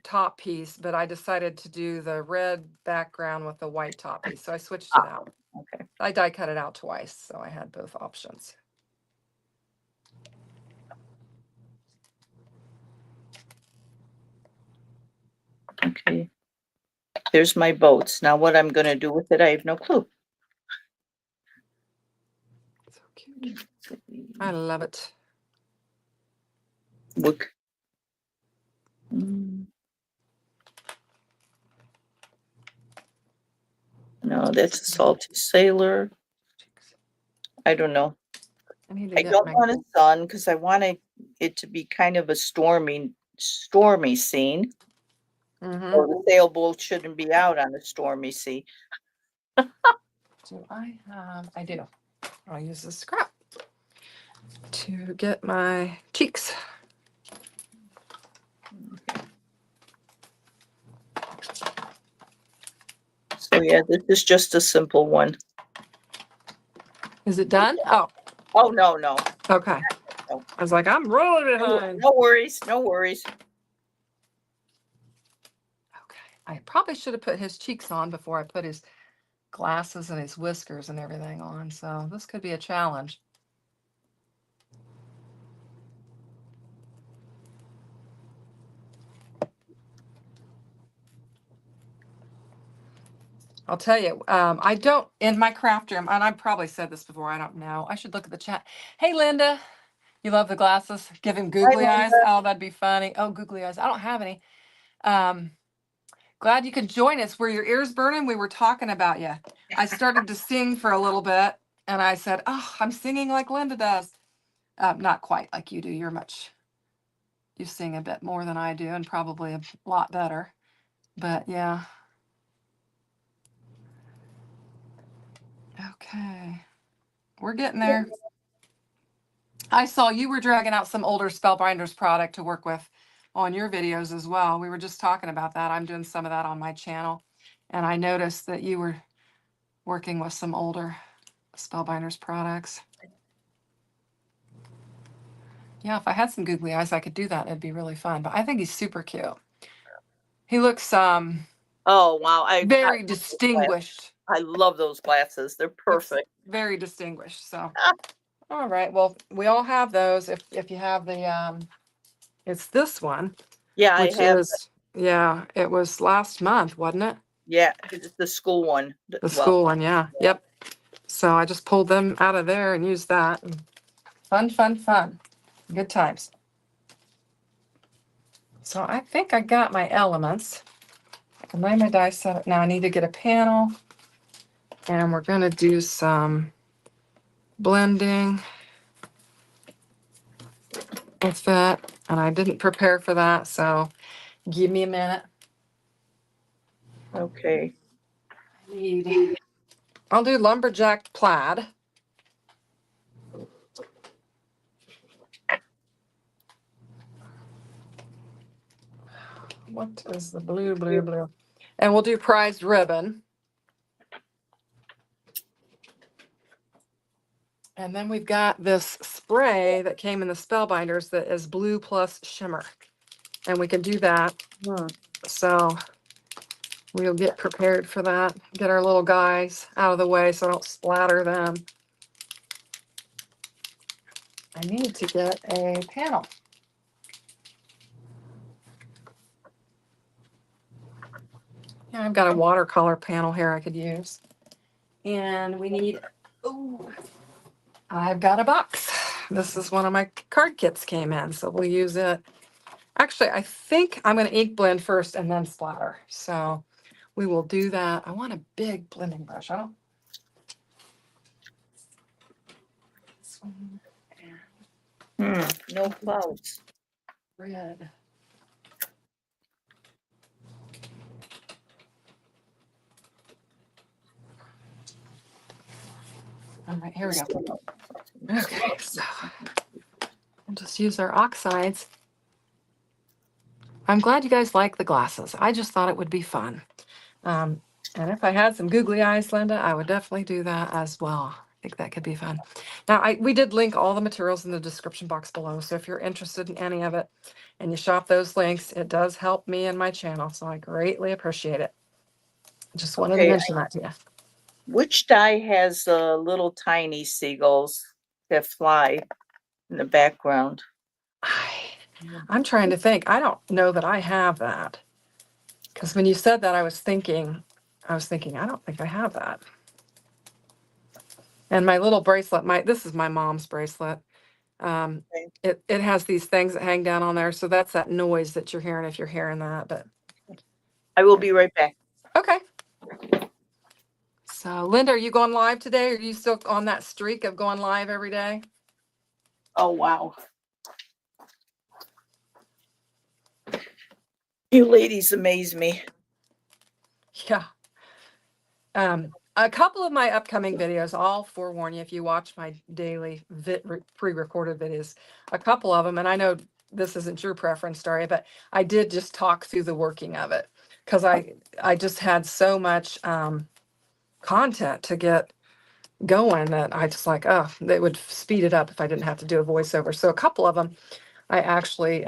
top piece, but I decided to do the red background with the white top piece. So I switched it out. Okay. I die cut it out twice, so I had both options. Okay. There's my boats. Now what I'm going to do with it, I have no clue. So cute. I love it. Look. No, that's a salty sailor. I don't know. I need to I get don't my want a sun because I want it to be kind of a stormy scene. Mhm. So the sailboat shouldn't be out on a stormy sea. Do I have? I do. I'll use the scrap to get my cheeks. So yeah, this is just a simple one. Is it done? Oh, Oh no, no. okay. No. I was like, I'm rolling No, behind. no worries, no worries. Okay. I probably should have put his cheeks on before I put his glasses and his whiskers and everything on. So this could be a challenge. I'll tell you, I don't, in my craft room, and I've probably said this before, I don't know. I should look at the chat. Hey, Linda, you love the glasses? Give him googly eyes. Linda. Oh, that'd be funny. Oh, googly eyes. I don't have any. Glad you could join us. Were your ears burning? We were talking about you. I started to sing for a little bit, and I said, oh, I'm singing like Linda does. Not quite like you do. You sing a bit more than I do, and probably a lot better. But yeah. Okay, we're getting there. I saw you were dragging out some older Spellbinders product to work with on your videos as well. We were just talking about that. I'm doing some of that on my channel. And I noticed that you were working with some older Spellbinders products. Yeah, if I had some googly eyes, I could do that. It'd be really fun. But I think he's super cute. He looks Oh, wow. very distinguished. I love those glasses. They're Looks perfect. very distinguished. So, all right. Well, we all have those. If you have the it's this one, Yeah, I which have. is yeah, it was last month, wasn't it? Yeah, it's the school one. The Well, school one, yeah. Yep. So I just pulled them out of there and used that. Fun, fun, fun. Good times. So I think I got my elements. I can lay my dice set up now. I need to get a panel. And we're going to do some blending with that. And I didn't prepare for that, so give me a minute. okay. I'll do lumberjack plaid. What is the blue, blue, blue? And we'll do prized ribbon. And then we've got this spray that came in the Spellbinders that is blue plus shimmer. And we can do that. So we'll get prepared for that. Get our little guys out of the way so I don't splatter them. I need to get a panel. Yeah, I've got a watercolor panel here I could use. And we need, oh, I've got a box. This is one of my card kits came in, so we'll use it. Actually, I think I'm going to ink blend first and then splatter. So we will do that. I want a big blending brush. I don't. This one and No clouds. red. All right, here we go. Okay, so we'll just use our oxides. I'm glad you guys like the glasses. I just thought it would be fun. And if I had some googly eyes, Linda, I would definitely do that as well. I think that could be fun. Now, we did link all the materials in the description box below. So if you're interested in any of it and you shop those links, it does help me and my channel. So I greatly appreciate it. Just wanted to mention that to you. Which die has little tiny seagulls that fly in the background? I'm trying to think. I don't know that I have that. Because when you said that, I was thinking, I don't think I have that. And my little bracelet, this is my mom's bracelet. It has these things that hang down on there. So that's that noise that you're hearing if you're hearing that. But I will be right back. okay. So Linda, are you going live today? Or are you still on that streak of going live every day? Oh, wow. You ladies amaze me. Yeah. A couple of my upcoming videos, I'll forewarn you if you watch my daily pre-recorded videos, a couple of them, and I know this isn't your preference, Daria, but I did just talk through the working of it because I just had so much content to get going that I just like, oh, they would speed it up if I didn't have to do a voiceover. So a couple of them I actually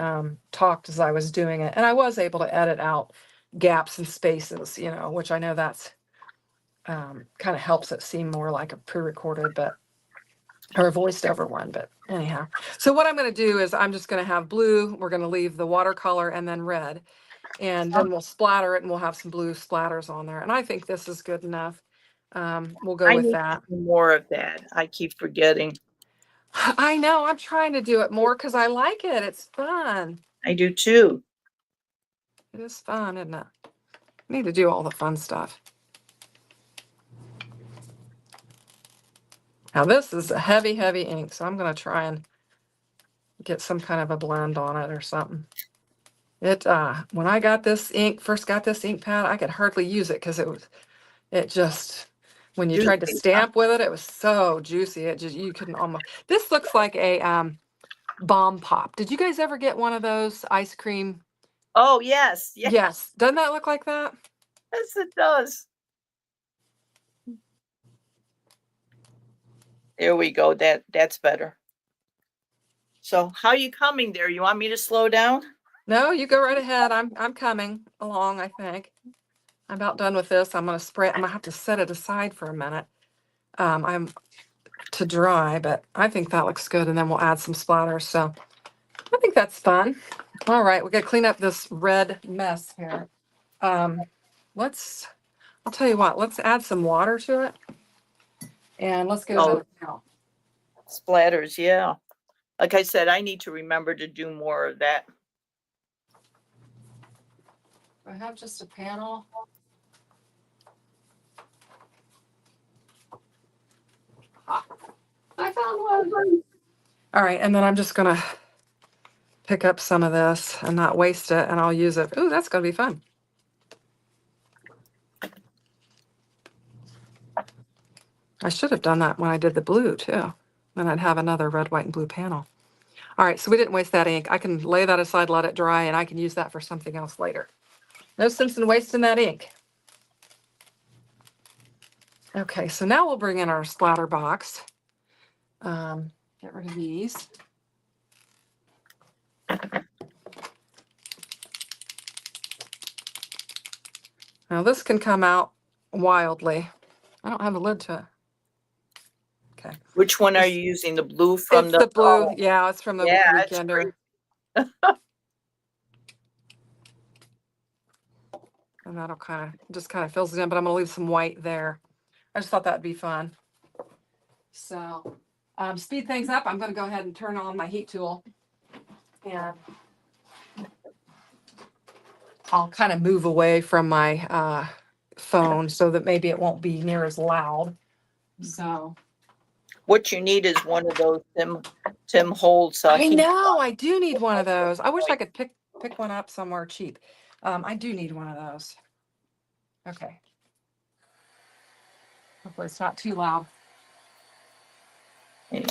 talked as I was doing it, and I was able to edit out gaps and spaces, which I know that's kind of helps it seem more like a pre-recorded or a voiced over one. But anyhow, so what I'm going to do is I'm just going to have blue. We're going to leave the watercolor and then red, and then we'll splatter it and we'll have some blue splatters on there. And I think this is good enough. We'll go with that. More of that. I keep forgetting. I know. I'm trying to do it more because I like it. It's fun. I do too. It is fun, isn't it? I need to do all the fun stuff. Now this is a heavy, heavy ink, so I'm going to try and get some kind of a blend on it or something. When I got this ink, first got this ink pad, I could hardly use it because it just When you tried to Juicy, huh? stamp with it, it was so juicy. It just, you couldn't almost, this looks like a bomb pop. Did you guys ever get one of those ice cream? Oh, yes. Yes, Yes. Doesn't that look like that? it does. There we go. That's better. So how you coming there? You want me to slow down? No, you go right ahead. I'm coming along, I think. I'm about done with this. I'm gonna spray it. I'm gonna have to set it aside for a minute. I'm to dry, but I think that looks good. And then we'll add some splatters. So I think that's fun. All right, we gotta clean up this red mess here. Let's, I'll tell you what, let's add some water to it. And let's get Oh, another count. splatters, yeah. Like I said, I need to remember to do more of that. I have just a panel. I found one. All right, and then I'm just gonna pick up some of this and not waste it, and I'll use it. Ooh, that's gonna be fun. I should have done that when I did the blue too. Then I'd have another red, white, and blue panel. All right, so we didn't waste that ink. I can lay that aside, let it dry, and I can use that for something else later. No sense in wasting that ink. Okay, so now we'll bring in our splatter box. Get rid of these. Now this can come out wildly. I don't have a lid to it. Okay. Which one are you using? The blue from It's the blue. oh, Yeah, it's from the yeah, it's Weekender. great. And that'll just kind of fills it in, but I'm gonna leave some white there. I just thought that'd be fun. So speed things up. I'm gonna go ahead and turn on my heat tool. And I'll kind of move away from my phone so that maybe it won't be near as loud. So What you need is one of those Tim Holtz. I know I do need one of those. I wish I could pick one up somewhere cheap. I do need one of those. Okay. Hopefully it's not too loud. Yeah.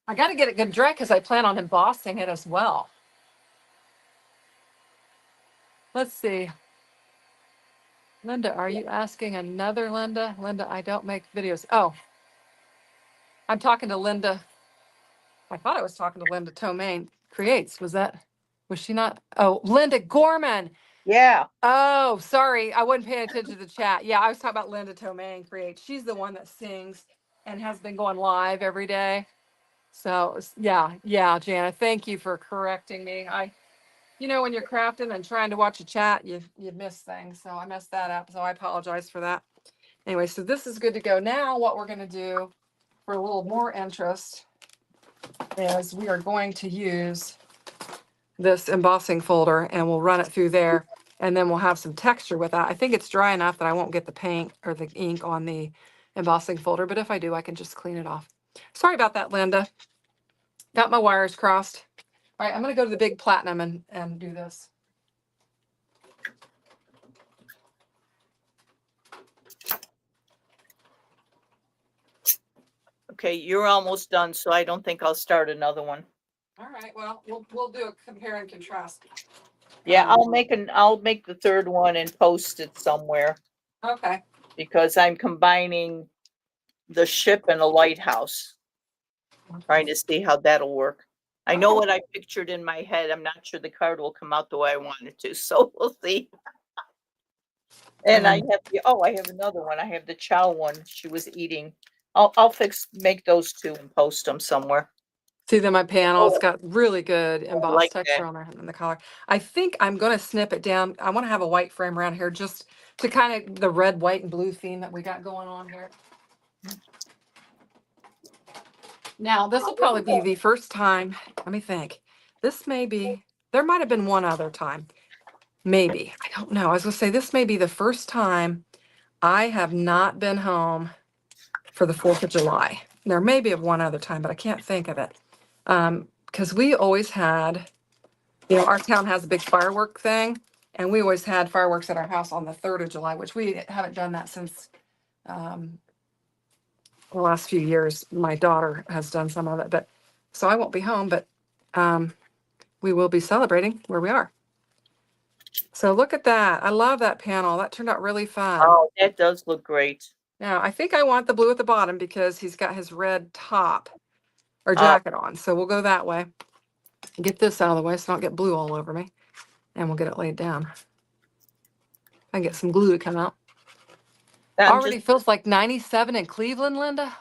I got to get it good dry because I plan on embossing it as well. Let's see. Linda, are you asking another Linda? Linda, I don't make videos. Oh, I'm talking to Linda. I thought I was talking to Linda Tomaine Creates. Was she not? Oh, Linda Gorman. Yeah. Oh, sorry. I wasn't paying attention to the chat. Yeah, I was talking about Linda Tomaine Creates. She's the one that sings and has been going live every day. So yeah, Jana, thank you for correcting me. When you're crafting and trying to watch a chat, you miss things. So I messed that up. So I apologize for that. Anyway, so this is good to go. Now what we're going to do for a little more interest is we are going to use this embossing folder and we'll run it through there and then we'll have some texture with that. I think it's dry enough that I won't get the paint or the ink on the embossing folder, but if I do, I can just clean it off. Sorry about that, Linda. Got my wires crossed. All right, I'm going to go to the big platinum and do this. Okay, you're almost done, so I don't think I'll start another one. All right, well, we'll do a compare and contrast. Yeah, I'll make the third one and post it somewhere Okay. because I'm combining the ship and a lighthouse, trying to see how that'll work. I know what I pictured in my head. I'm not sure the card will come out the way I want it to, so we'll see. And I have another one. I have the chow one she was eating. I'll make those two and post them somewhere. See that my panel, it's got really good embossed like texture that. on the collar. I think I'm going to snip it down. I want to have a white frame around here just to kind of the red, white, and blue theme that we got going on here. Now, this will probably be the first time. Let me think. There might have been one other time. Maybe. I don't know. I was going to say this may be the first time I have not been home for the 4th of July. There may be one other time, but I can't think of it. Because we always had, our town has a big firework thing. And we always had fireworks at our house on the 3rd of July, which we haven't done that since the last few years. My daughter has done some of it, but so I won't be home, but we will be celebrating where we are. So look at that. I love that panel. That turned out really fun. Oh, that does look great. Now, I think I want the blue at the bottom because he's got his red top or Oh. jacket on. So we'll go that way. Get this out of the way so I don't get blue all over me. And we'll get it laid down. I can get some glue to come out. I'm Already feels like 97 in Cleveland, Linda.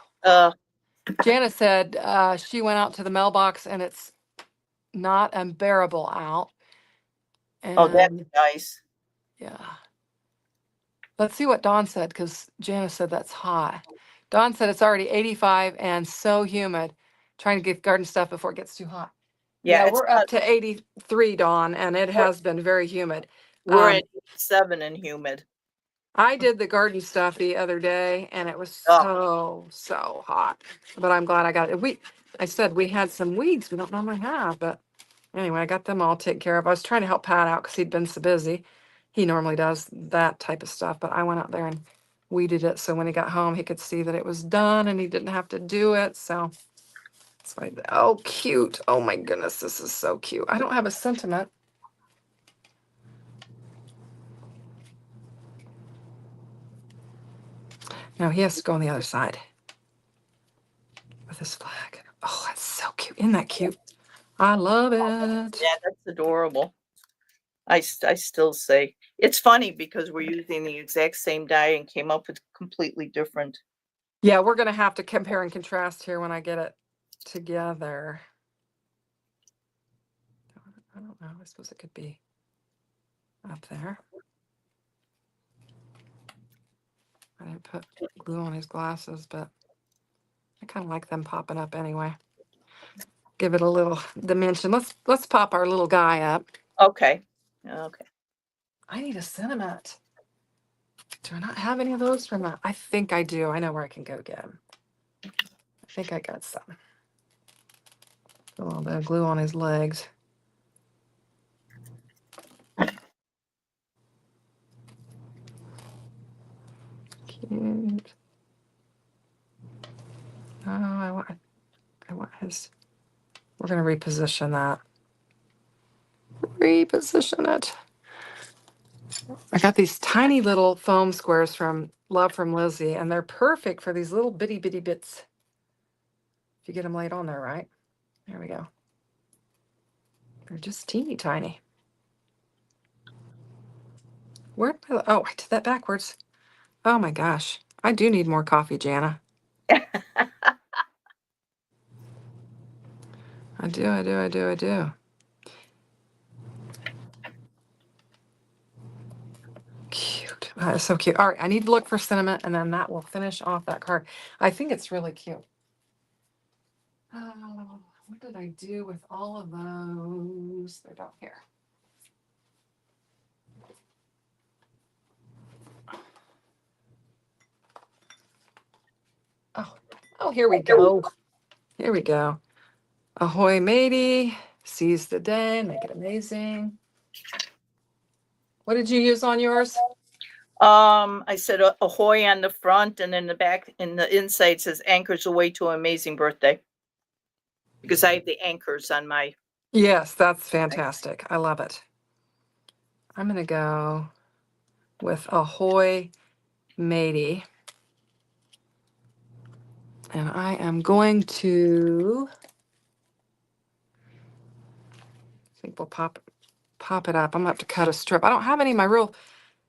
Jana said she went out to the mailbox and it's not unbearable out. oh, that's And nice. yeah. Let's see what Dawn said, because Janice said that's hot. Dawn said it's already 85 and so humid. Trying to get garden stuff before it gets too hot. Yeah, Yeah, it's we're up to 83, Dawn, and it has been very humid. we're at 7 and humid. I did the garden stuff the other day and it was so hot. But I'm glad I got it. I said we had some weeds we don't normally have, but anyway, I got them all taken care of. I was trying to help Pat out because he'd been so busy. He normally does that type of stuff, but I went out there and weeded it so when he got home he could see that it was done and he didn't have to do it. So that's why. Oh, cute. Oh my goodness, this is so cute. I don't have a sentiment. No, he has to go on the other side with his flag. Oh, that's so cute. Isn't that cute? I love it. Yeah, that's adorable. I still say it's funny because we're using the exact same dye and came up with completely different. Yeah, we're going to have to compare and contrast here when I get it together. I don't know. I suppose it could be up there. I didn't put glue on his glasses, but I kind of like them popping up anyway. Give it a little dimension. Let's pop our little guy up. Okay. I need a sentiment. Do I not have any of those from that? I think I do. I know where I can go get them. I think I got some. A little bit of glue on his legs. Cute. Oh, I want his. We're gonna reposition that. Reposition it. I got these tiny little foam squares from Love from Lizzie, and they're perfect for these little bitty bits. If you get them laid on there, right? There we go. They're just teeny tiny. Where? Oh, I did that backwards. Oh my gosh. I do need more coffee, Jana. I do. Cute. That is so cute. All right, I need to look for sentiment, and then that will finish off that card. I think it's really cute. What did I do with all of those? They're down here. Oh, here we go. Here we go. Ahoy, matey. Seize the day. Make it amazing. What did you use on yours? I said ahoy on the front, and then the back in the inside says anchors away to an amazing birthday. Because I have the anchors on my. Yes, that's fantastic. I love it. I'm going to go with ahoy, matey. And I am going to, I think we'll pop it up. I'm going to have to cut a strip. I don't have any of my real,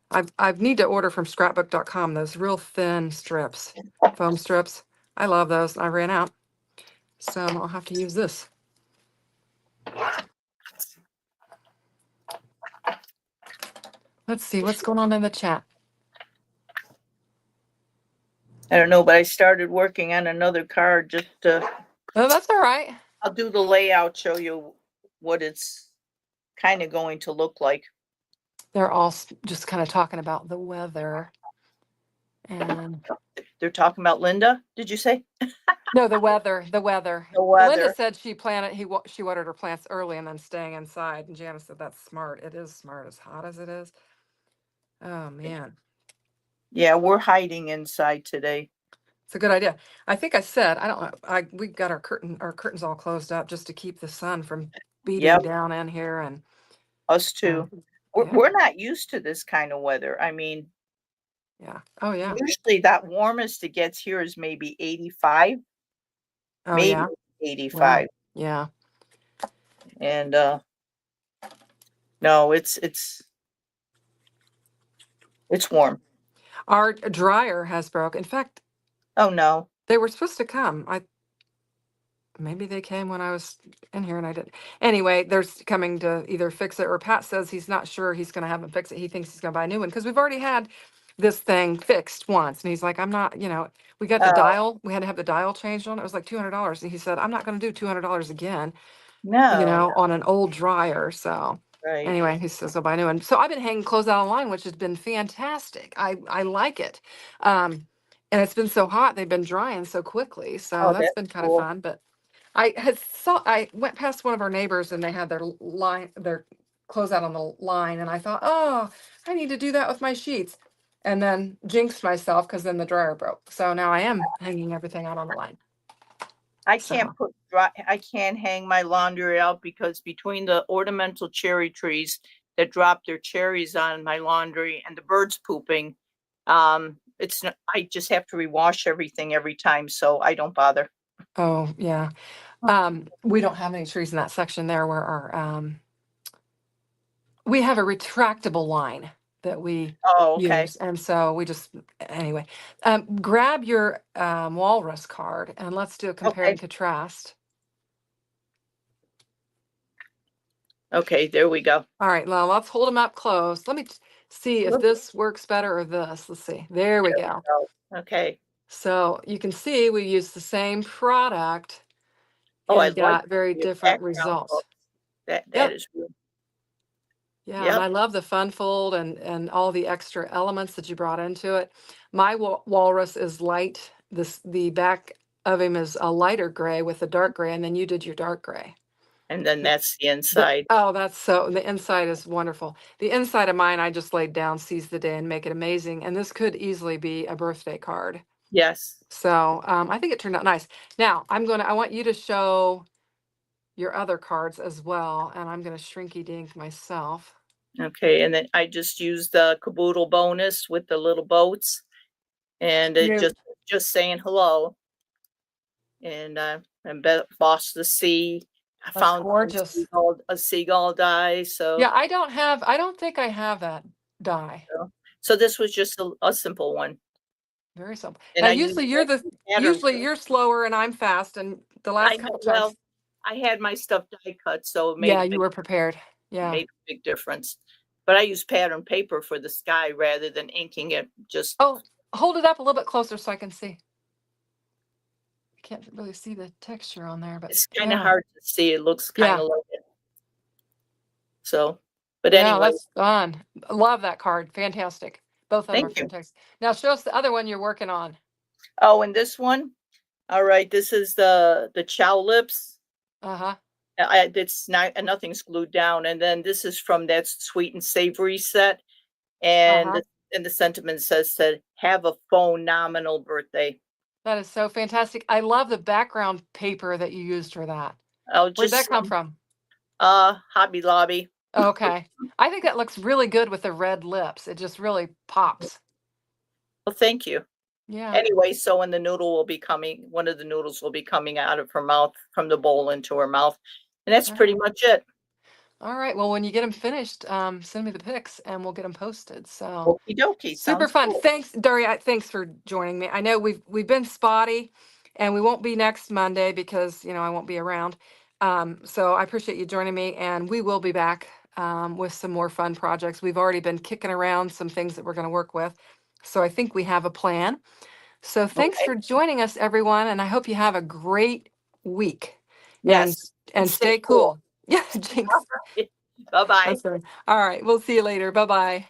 I need to order from scrapbook.com, those real thin strips, foam strips. I love those. I ran out. So I'll have to use this. Let's see what's going on in the chat. I don't know, but I started working on another card just to. Oh, that's all right. I'll do the layout, show you what it's kind of going to look like. They're all just kind of talking about the weather. And They're talking about Linda, did you say? no, the weather. The Linda weather. said she watered her plants early and then staying inside. And Janice said that's smart. It is smart, as hot as it is. Oh man, Yeah, we're hiding inside today. it's a good idea. I think I said I don't know. We got our curtains all closed up just to keep the sun from beating Yep, down in here. And us too. yeah, We're not used to this kind of weather. I mean, yeah. Oh yeah. usually that warmest it gets here is maybe 85, Oh maybe yeah. 85. Wow. Yeah. And no, it's warm. Our dryer has broke. In fact, Oh no. they were supposed to come. Maybe they came when I was in here and I didn't. Anyway, they're coming to either fix it, or Pat says he's not sure he's going to have them fix it. He thinks he's going to buy a new one because we've already had this thing fixed once. And he's like, I'm not, we got the Oh dial. We had to have the dial changed on it. It was like $200. And he said, I'm not going to do $200 again, no. on an old dryer. So Right. anyway, he says I'll buy a new one. So I've been hanging clothes out online, which has been fantastic. I like it. And it's been so hot. They've been drying so quickly. So Oh, that's that's been kind of cool. fun. But I went past one of our neighbors and they had their clothes out on the line, and I thought, oh, I need to do that with my sheets. And then jinxed myself because then the dryer broke. So now I am hanging everything out on the line. I So can't hang my laundry out because between the ornamental cherry trees that drop their cherries on my laundry and the birds pooping, I just have to rewash everything every time, so I don't bother. oh yeah. We don't have any trees in that section there where we have a retractable line that we Oh, okay. use. And so anyway, grab your walrus card and let's do a compare Okay. and contrast. Okay, there we go. All right, now let's hold them up close. Let me see if Look, this works better or this. Let's see. There we go. okay. So you can see we use the same product Oh, I and like got very the different background results. book. That Yep. is good. Yeah, and Yep. I love the fun fold and all the extra elements that you brought into it. My walrus is light. The back of him is a lighter gray with a dark gray, and then you did your dark gray. And then that's the inside. The inside is wonderful. The inside of mine, I just laid down, seize the day, and make it amazing. And this could easily be a birthday card. Yes. So I think it turned out nice. Now I want you to show your other cards as well, and I'm going to shrinky dink myself. Okay, and then I just used the caboodle bonus with the little boats, and it Yeah. just saying hello. And Boss the Sea. I That's found gorgeous. a seagull die. So Yeah, I don't think I have that die. so this was just a simple one. Very simple. And Now, I used pattern. usually you're slower and I'm fast. And the I last know, couple well, times, I had my stuff die cut, so it yeah, you were prepared. Yeah. made a big difference. But I use pattern paper for the sky rather than inking it. Just Oh, hold it up a little bit closer so I can see. I can't really see the texture on there, but it's kind of yeah. hard to see. It looks kind Yeah. of like it. So, but Yeah, anyway, that's fun. I love that card. Fantastic. Both of them are thank you. fantastic. Now show us the other one you're working on. Oh, and this one. All right, this is the chow lips. Uh-huh. It's not nothing's glued down, and then this is from that sweet and savory set, and Uh-huh. the sentiment says have a phenomenal birthday. That is so fantastic. I love the background paper that you used for that. Oh, Where'd that just come from? Hobby Lobby. Okay. I think that looks really good with the red lips. It just really pops. Well, thank you. Yeah. Anyway, so when one of the noodles will be coming out of her mouth from the bowl into her mouth, and that's pretty much it. All right. Well, when you get them finished, send me the pics and we'll get them posted. So Okie dokie. super Sounds fun. cool. Thanks, Daria. Thanks for joining me. I know we've been spotty, and we won't be next Monday because I won't be around. So I appreciate you joining me, and we will be back with some more fun projects. We've already been kicking around some things that we're going to work with, so I think we have a plan. So thanks Okay. for joining us, everyone, and I hope you have a great week. Yes. And stay cool. Yeah, jinx. Bye bye. That's right. All right. We'll see you later. Bye-bye.